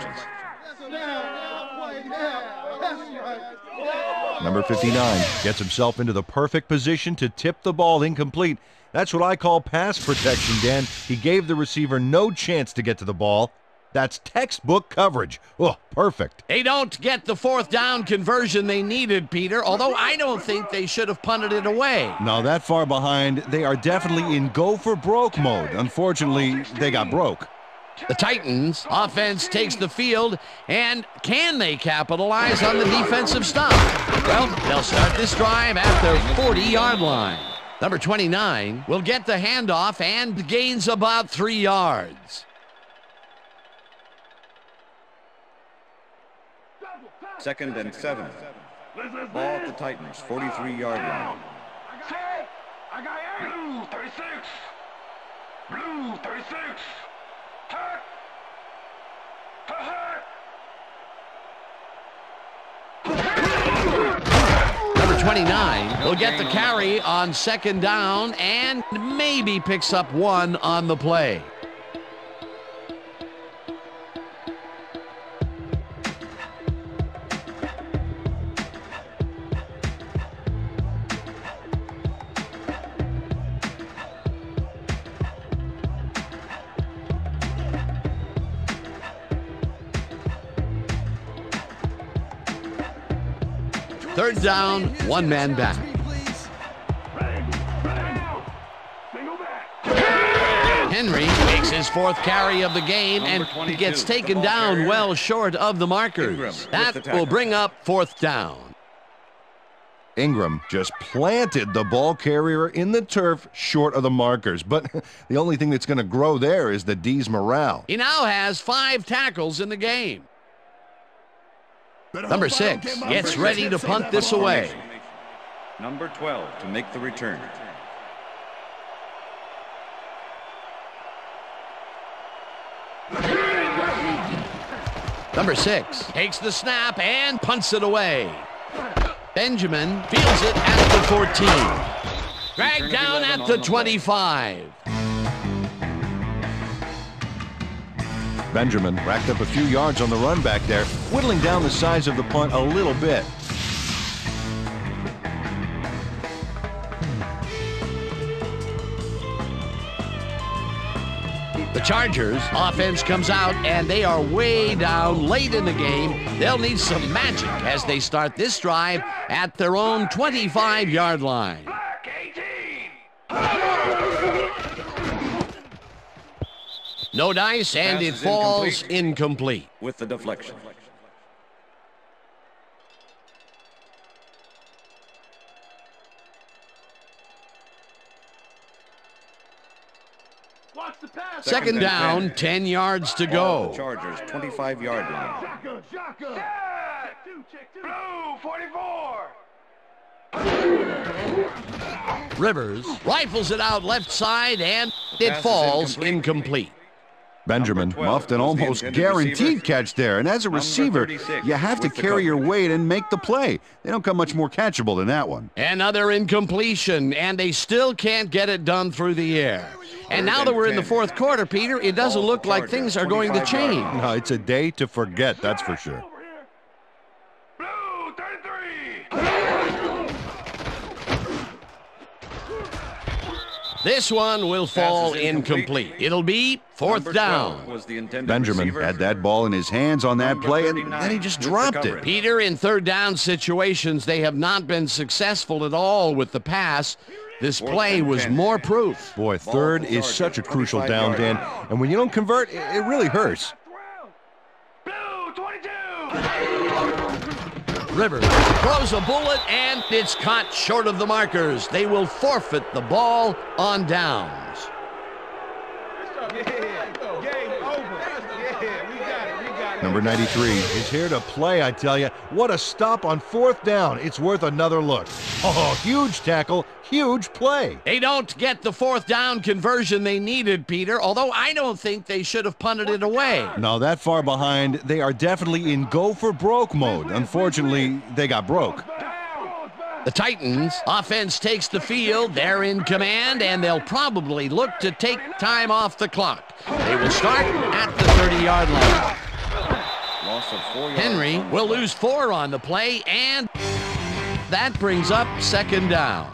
[SPEAKER 2] Number 59 gets himself into the perfect position to tip the ball incomplete. That's what I call pass protection, Dan. He gave the receiver no chance to get to the ball. That's textbook coverage. Oh, perfect.
[SPEAKER 1] They don't get the 4th down conversion they needed, Peter, although I don't think they should have punted it away.
[SPEAKER 2] No, that far behind, they are definitely in go-for-broke mode. Unfortunately, they got broke.
[SPEAKER 1] The Titans offense takes the field, and can they capitalize on the defensive stop? Well, they'll start this drive at their 40-yard line. Number 29 will get the handoff and gains about 3 yards.
[SPEAKER 3] Second and 7. Ball at the Titans, 43-yard line.
[SPEAKER 4] I got 8. Blue 36. Blue 36.
[SPEAKER 1] Number 29 will get the carry on 2nd down and maybe picks up 1 on the play. Third down, 1 man back. Henry makes his 4th carry of the game and gets taken down well short of the markers. That will bring up 4th down.
[SPEAKER 2] Ingram just planted the ball carrier in the turf short of the markers, but the only thing that's going to grow there is the D's morale.
[SPEAKER 1] He now has 5 tackles in the game. Number 6 gets ready to punt this away.
[SPEAKER 3] Number 12 to make the return.
[SPEAKER 1] Number 6 takes the snap and punts it away. Benjamin fields it at the 14. Dragged down at the 25.
[SPEAKER 2] Benjamin racked up a few yards on the run back there, whittling down the size of the punt a little bit.
[SPEAKER 1] The Chargers offense comes out, and they are way down late in the game. They'll need some magic as they start this drive at their own 25-yard line. No dice, and
[SPEAKER 3] Pass
[SPEAKER 1] it
[SPEAKER 3] is
[SPEAKER 1] falls incomplete.
[SPEAKER 3] With the deflection.
[SPEAKER 4] Watch the pass.
[SPEAKER 1] Second down, 10 yards to go.
[SPEAKER 3] The Chargers' 25-yard line.
[SPEAKER 4] Shotgun, shotgun. Check two. Blue, 44.
[SPEAKER 1] Rivers rifles it out left side, and it
[SPEAKER 3] Pass is
[SPEAKER 1] falls
[SPEAKER 3] incomplete.
[SPEAKER 1] incomplete.
[SPEAKER 2] Benjamin
[SPEAKER 3] Number 12
[SPEAKER 2] muffed an
[SPEAKER 3] was the
[SPEAKER 2] almost
[SPEAKER 3] intended
[SPEAKER 2] guaranteed
[SPEAKER 3] receiver.
[SPEAKER 2] catch there. And as a
[SPEAKER 3] Number
[SPEAKER 2] receiver,
[SPEAKER 3] 36
[SPEAKER 2] you have to
[SPEAKER 3] with the
[SPEAKER 2] carry your
[SPEAKER 3] coverage.
[SPEAKER 2] weight and make the play. They don't come much more catchable than that one.
[SPEAKER 1] Another incompletion, and they still can't get it done through the air. And now that we're in the fourth quarter, Peter, it doesn't look like things are going to change.
[SPEAKER 2] No, it's a day to forget, that's for sure.
[SPEAKER 4] Blue, 33.
[SPEAKER 1] This one will fall
[SPEAKER 3] Pass is incomplete.
[SPEAKER 1] incomplete. It'll be fourth
[SPEAKER 3] Number
[SPEAKER 1] down.
[SPEAKER 3] 12 was the intended
[SPEAKER 2] Benjamin
[SPEAKER 3] receiver.
[SPEAKER 2] had that ball in his hands on that
[SPEAKER 3] Number
[SPEAKER 2] play, and
[SPEAKER 3] 39
[SPEAKER 2] then he just
[SPEAKER 3] with the
[SPEAKER 2] dropped it.
[SPEAKER 3] coverage.
[SPEAKER 1] Peter, in third down situations, they have not been successful at all with the pass. This
[SPEAKER 3] Fourth
[SPEAKER 1] play
[SPEAKER 3] and
[SPEAKER 1] was
[SPEAKER 3] 10.
[SPEAKER 1] more proof.
[SPEAKER 2] Boy,
[SPEAKER 3] Ball
[SPEAKER 2] third
[SPEAKER 3] for
[SPEAKER 2] is
[SPEAKER 3] Chargers,
[SPEAKER 2] such a crucial down,
[SPEAKER 3] 25-yard
[SPEAKER 2] Dan.
[SPEAKER 3] line.
[SPEAKER 2] And when you don't convert, it really hurts.
[SPEAKER 4] Blue, 22.
[SPEAKER 1] Rivers throws a bullet, and it's caught short of the markers. They will forfeit the ball on downs.
[SPEAKER 2] Number 93 is here to play, I tell you. What a stop on fourth down. It's worth another look. Oh, huge tackle, huge play.
[SPEAKER 1] They don't get the fourth down conversion they needed, Peter, although I don't think they should have punted it away.
[SPEAKER 2] No, that far behind, they are definitely in go-for-broke mode. Unfortunately, they got broke.
[SPEAKER 1] The Titans offense takes the field. They're in command, and they'll probably look to take time off the clock. They will start at the 30-yard line.
[SPEAKER 3] Loss of 4 yards.
[SPEAKER 1] Henry will lose 4 on the play, and that brings up second down.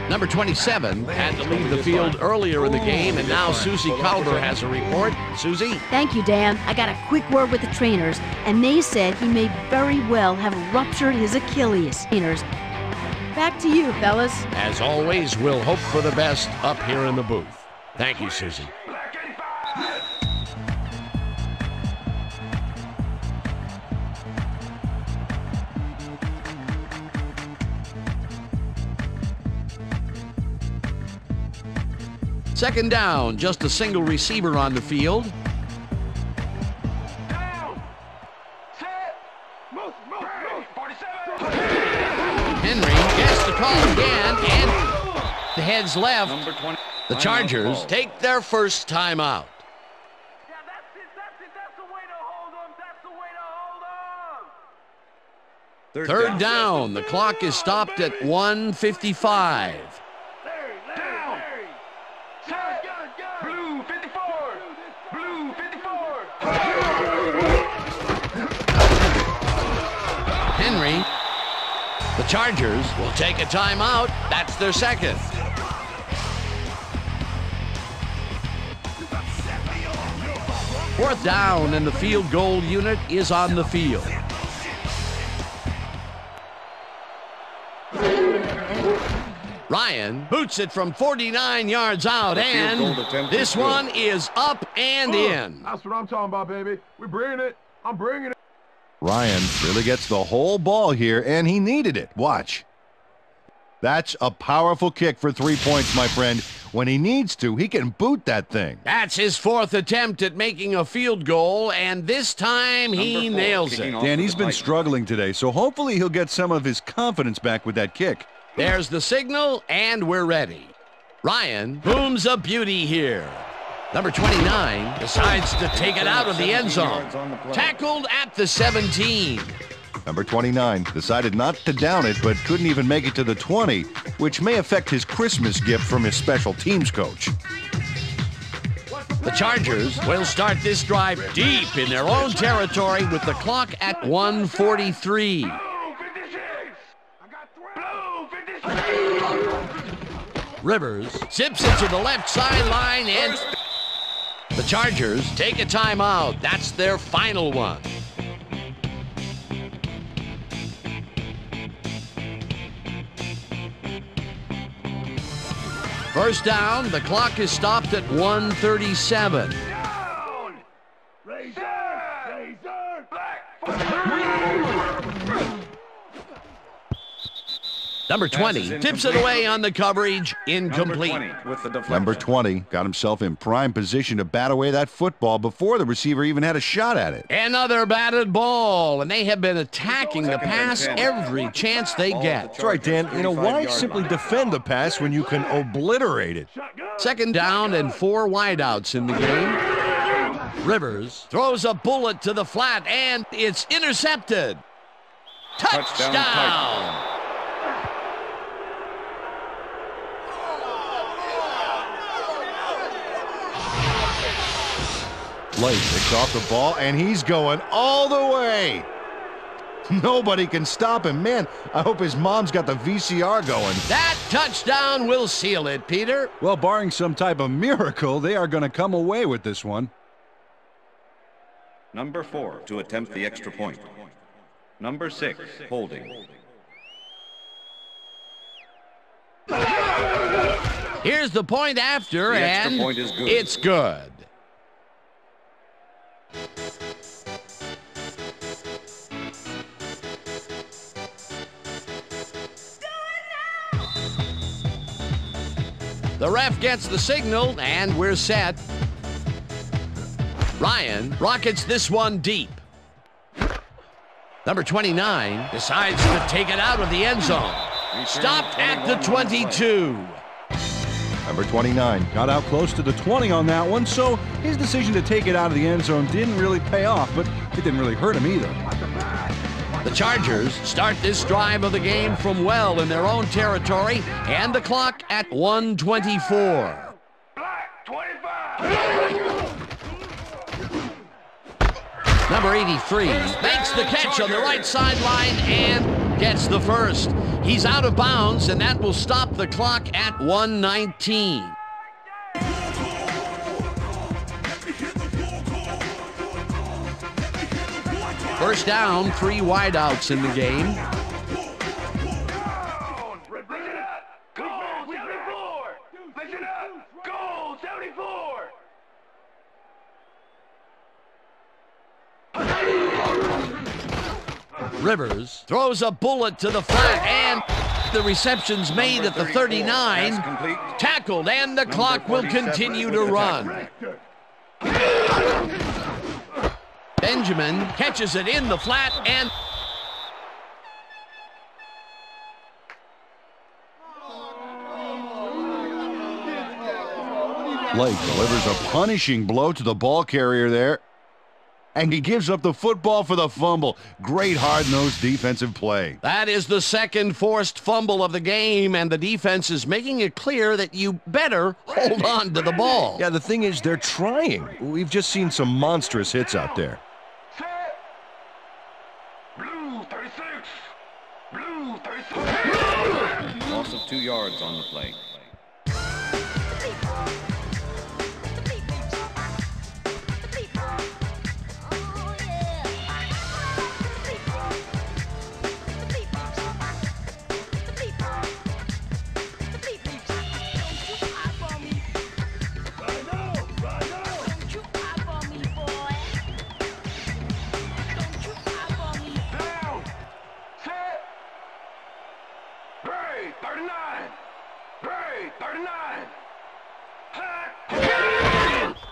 [SPEAKER 1] Number 27 had to leave the field earlier in the game, and now Susie Calder has a report. Susie?
[SPEAKER 12] Thank you, Dan. I got a quick word with the trainers, and they said he may very well have ruptured his Achilles. Trainers, back to you, fellas.
[SPEAKER 1] As always, we'll hope for the best up here in the booth. Thank you, Susie. Second down, just a single receiver on the field.
[SPEAKER 4] Down. Set. Move. 47.
[SPEAKER 1] Henry gets the call again, and the heads left.
[SPEAKER 3] Number 20.
[SPEAKER 1] The Chargers take their first timeout.
[SPEAKER 4] Yeah, that's it. That's the way to hold them. That's the way to hold them.
[SPEAKER 1] Third down, the clock is stopped at 1:55.
[SPEAKER 4] Down. Set. Blue, 54. Blue, 54.
[SPEAKER 1] Henry, the Chargers will take a timeout. That's their second. Fourth down, and the field goal unit is on the field. Ryan boots it from 49 yards out,
[SPEAKER 3] The field goal attempt
[SPEAKER 1] and
[SPEAKER 3] is
[SPEAKER 1] this
[SPEAKER 3] good.
[SPEAKER 1] one is up and in.
[SPEAKER 4] That's what I'm talking about, baby. We're bringing it. I'm bringing it.
[SPEAKER 2] Ryan really gets the whole ball here, and he needed it. Watch. That's a powerful kick for 3 points, my friend. When he needs to, he can boot that thing.
[SPEAKER 1] That's his fourth attempt at making a field goal, and this time he
[SPEAKER 3] Number 4
[SPEAKER 1] nails
[SPEAKER 3] kicking
[SPEAKER 1] it.
[SPEAKER 3] off
[SPEAKER 2] Dan,
[SPEAKER 3] for
[SPEAKER 2] he's
[SPEAKER 3] the
[SPEAKER 2] been
[SPEAKER 3] Titans.
[SPEAKER 2] struggling today, so hopefully he'll get some of his confidence back with that kick.
[SPEAKER 1] There's the signal, and we're ready. Ryan booms a beauty here. Number 29 decides to take it out of the end zone. Tackled at the 17.
[SPEAKER 2] Number 29 decided not to down it, but couldn't even make it to the 20, which may affect his Christmas gift from his special teams coach.
[SPEAKER 1] The Chargers will start this drive deep in their own territory with the clock at 1:43.
[SPEAKER 4] Blue, 56. I got 12. Blue, 56.
[SPEAKER 1] Rivers zips it to the left sideline, and the Chargers take a timeout. That's their final one. First down, the clock is stopped at 1:37. Number 20 tips it away on the coverage, incomplete.
[SPEAKER 2] Number 20 got himself in prime position to bat away that football before the receiver even had a shot at it.
[SPEAKER 1] Another batted ball, and they have been attacking the pass every chance they get.
[SPEAKER 2] That's right, Dan. You know, why simply defend the pass when you can obliterate it?
[SPEAKER 1] Second down and 4 wideouts in the game. Rivers throws a bullet to the flat, and it's intercepted. Touchdown!
[SPEAKER 2] Blake picks off the ball, and he's going all the way. Nobody can stop him. Man, I hope his mom's got the VCR going.
[SPEAKER 1] That touchdown will seal it, Peter.
[SPEAKER 2] Well, barring some type of miracle, they are going to come away with this one.
[SPEAKER 3] Number 4 to attempt the extra point. Number 6, holding.
[SPEAKER 1] Here's the point after,
[SPEAKER 3] The extra
[SPEAKER 1] and
[SPEAKER 3] point is good.
[SPEAKER 1] It's good. The ref gets the signal, and we're set. Ryan rockets this one deep. Number 29 decides to take it out of the end zone. Stopped at the 22.
[SPEAKER 2] Number 29 got out close to the 20 on that one, so his decision to take it out of the end zone didn't really pay off, but it didn't really hurt him either.
[SPEAKER 1] The Chargers start this drive of the game from well in their own territory, and the clock at 1:24. Number 83 makes the catch on the right sideline and gets the first. He's out of bounds, and that will stop the clock at 1:19. First down, 3 wideouts in the game. Rivers throws a bullet to the flat, and the reception's made at the 39. Tackled, and the clock will continue to run. Benjamin catches it in the flat, and
[SPEAKER 2] Blake delivers a punishing blow to the ball carrier there, and he gives up the football for the fumble. Great hard-nosed defensive play.
[SPEAKER 1] that is the second forced fumble of the game, and the defense is making it clear that you better hold on to the ball.
[SPEAKER 2] Yeah, the thing is, they're trying. We've just seen some monstrous hits out there.
[SPEAKER 3] Loss of 2 yards on the play.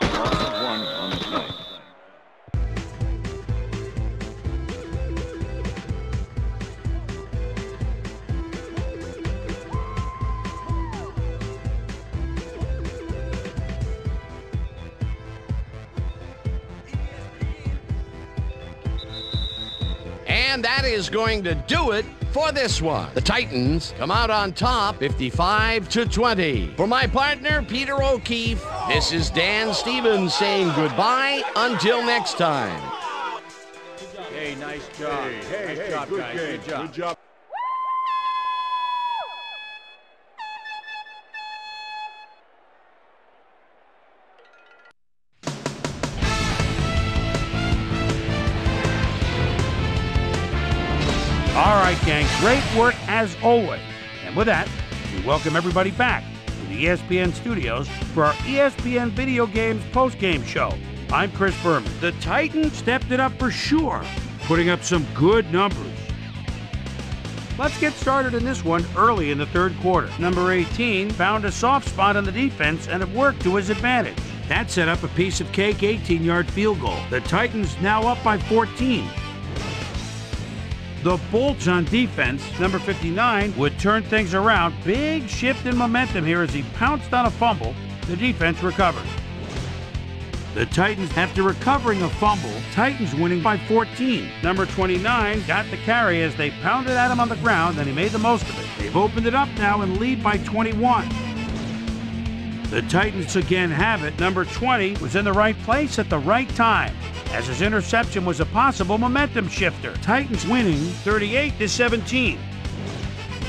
[SPEAKER 3] Loss of 1 on the play.
[SPEAKER 1] And that is going to do it for this one. The Titans come out on top, 55-20. For my partner, Peter O'Keefe, this is Dan Stevens saying goodbye until next time.
[SPEAKER 5] Hey, nice job. Nice job,
[SPEAKER 4] good
[SPEAKER 5] guys.
[SPEAKER 4] game.
[SPEAKER 5] Good job.
[SPEAKER 9] All right, gang, great work as always. And with that, we welcome everybody back to the ESPN studios for our ESPN Video Games post-game show. I'm Chris Berman. The Titans stepped it up for sure, putting up some good numbers. Let's get started in this one early in the third quarter. Number 18 found a soft spot on the defense and it worked to his advantage. That set up a piece of cake 18-yard field goal. The Titans now up by 14. The Bolts on defense, number 59, would turn things around. Big shift in momentum here as he pounced on a fumble. The defense recovered. The Titans, after recovering a fumble, Titans winning by 14. Number 29 got the carry as they pounded at him on the ground, and he made the most of it. They've opened it up now and lead by 21. The Titans again have it. Number 20 was in the right place at the right time, as his interception was a possible momentum shifter. Titans winning 38-17.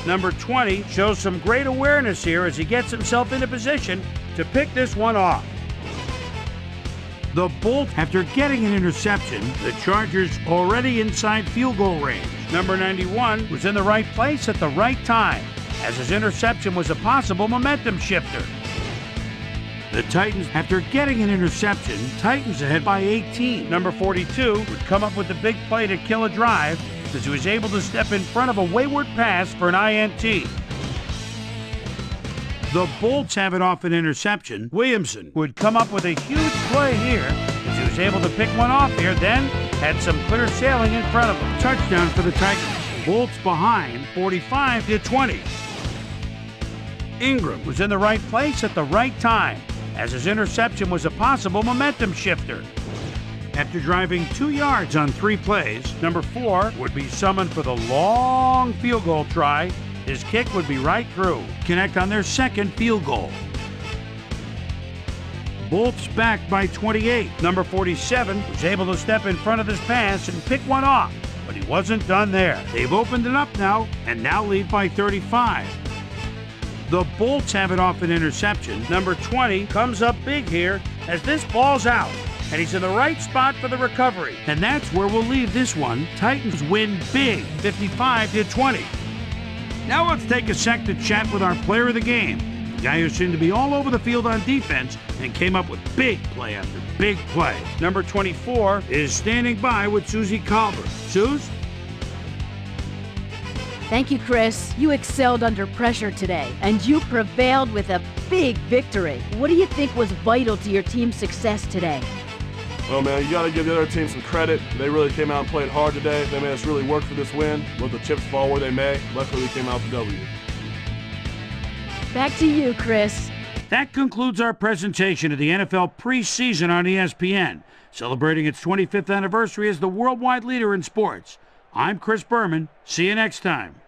[SPEAKER 9] Number 20 shows some great awareness here as he gets himself into position to pick this one off. The Bolts, after getting an interception, the Chargers already inside field goal range. Number 91 was in the right place at the right time, as his interception was a possible momentum shifter. The Titans, after getting an interception, Titans ahead by 18. Number 42 would come up with the big play to kill a drive as he was able to step in front of a wayward pass for an INT. The Bolts have it off an interception. Williamson would come up with a huge play here as he was able to pick one off here, then had some clear sailing in front of him. Touchdown for the Titans. Bolts behind 45-20. Ingram was in the right place at the right time, as his interception was a possible momentum shifter. After driving 2 yards on 3 plays, number 4 would be summoned for the long field goal try. His kick would be right through. Connect on their second field goal. Bolts back by 28. Number 47 was able to step in front of this pass and pick one off, but he wasn't done there. They've opened it up now and now lead by 35. The Bolts have it off an interception. Number 20 comes up big here as this ball's out, and he's in the right spot for the recovery. And that's where we'll leave this one. Titans win big, 55-20. Now let's take a sec to chat with our player of the game, the guy who seemed to be all over the field on defense and came up with big play after big play. Number 24 is standing by with Susie Calver. Suze?
[SPEAKER 12] Thank you, Chris. You excelled under pressure today, and you prevailed with a big victory. What do you think was vital to your team's success today?
[SPEAKER 13] Well, man, you got to give the other team some credit. They really came out and played hard today. They made us really work for this win. Let the chips fall where they may. Luckily, we came out with the W.
[SPEAKER 12] Back to you, Chris.
[SPEAKER 9] That concludes our presentation of the NFL preseason on ESPN, celebrating its 25th anniversary as the worldwide leader in sports. I'm Chris Berman. See you next time.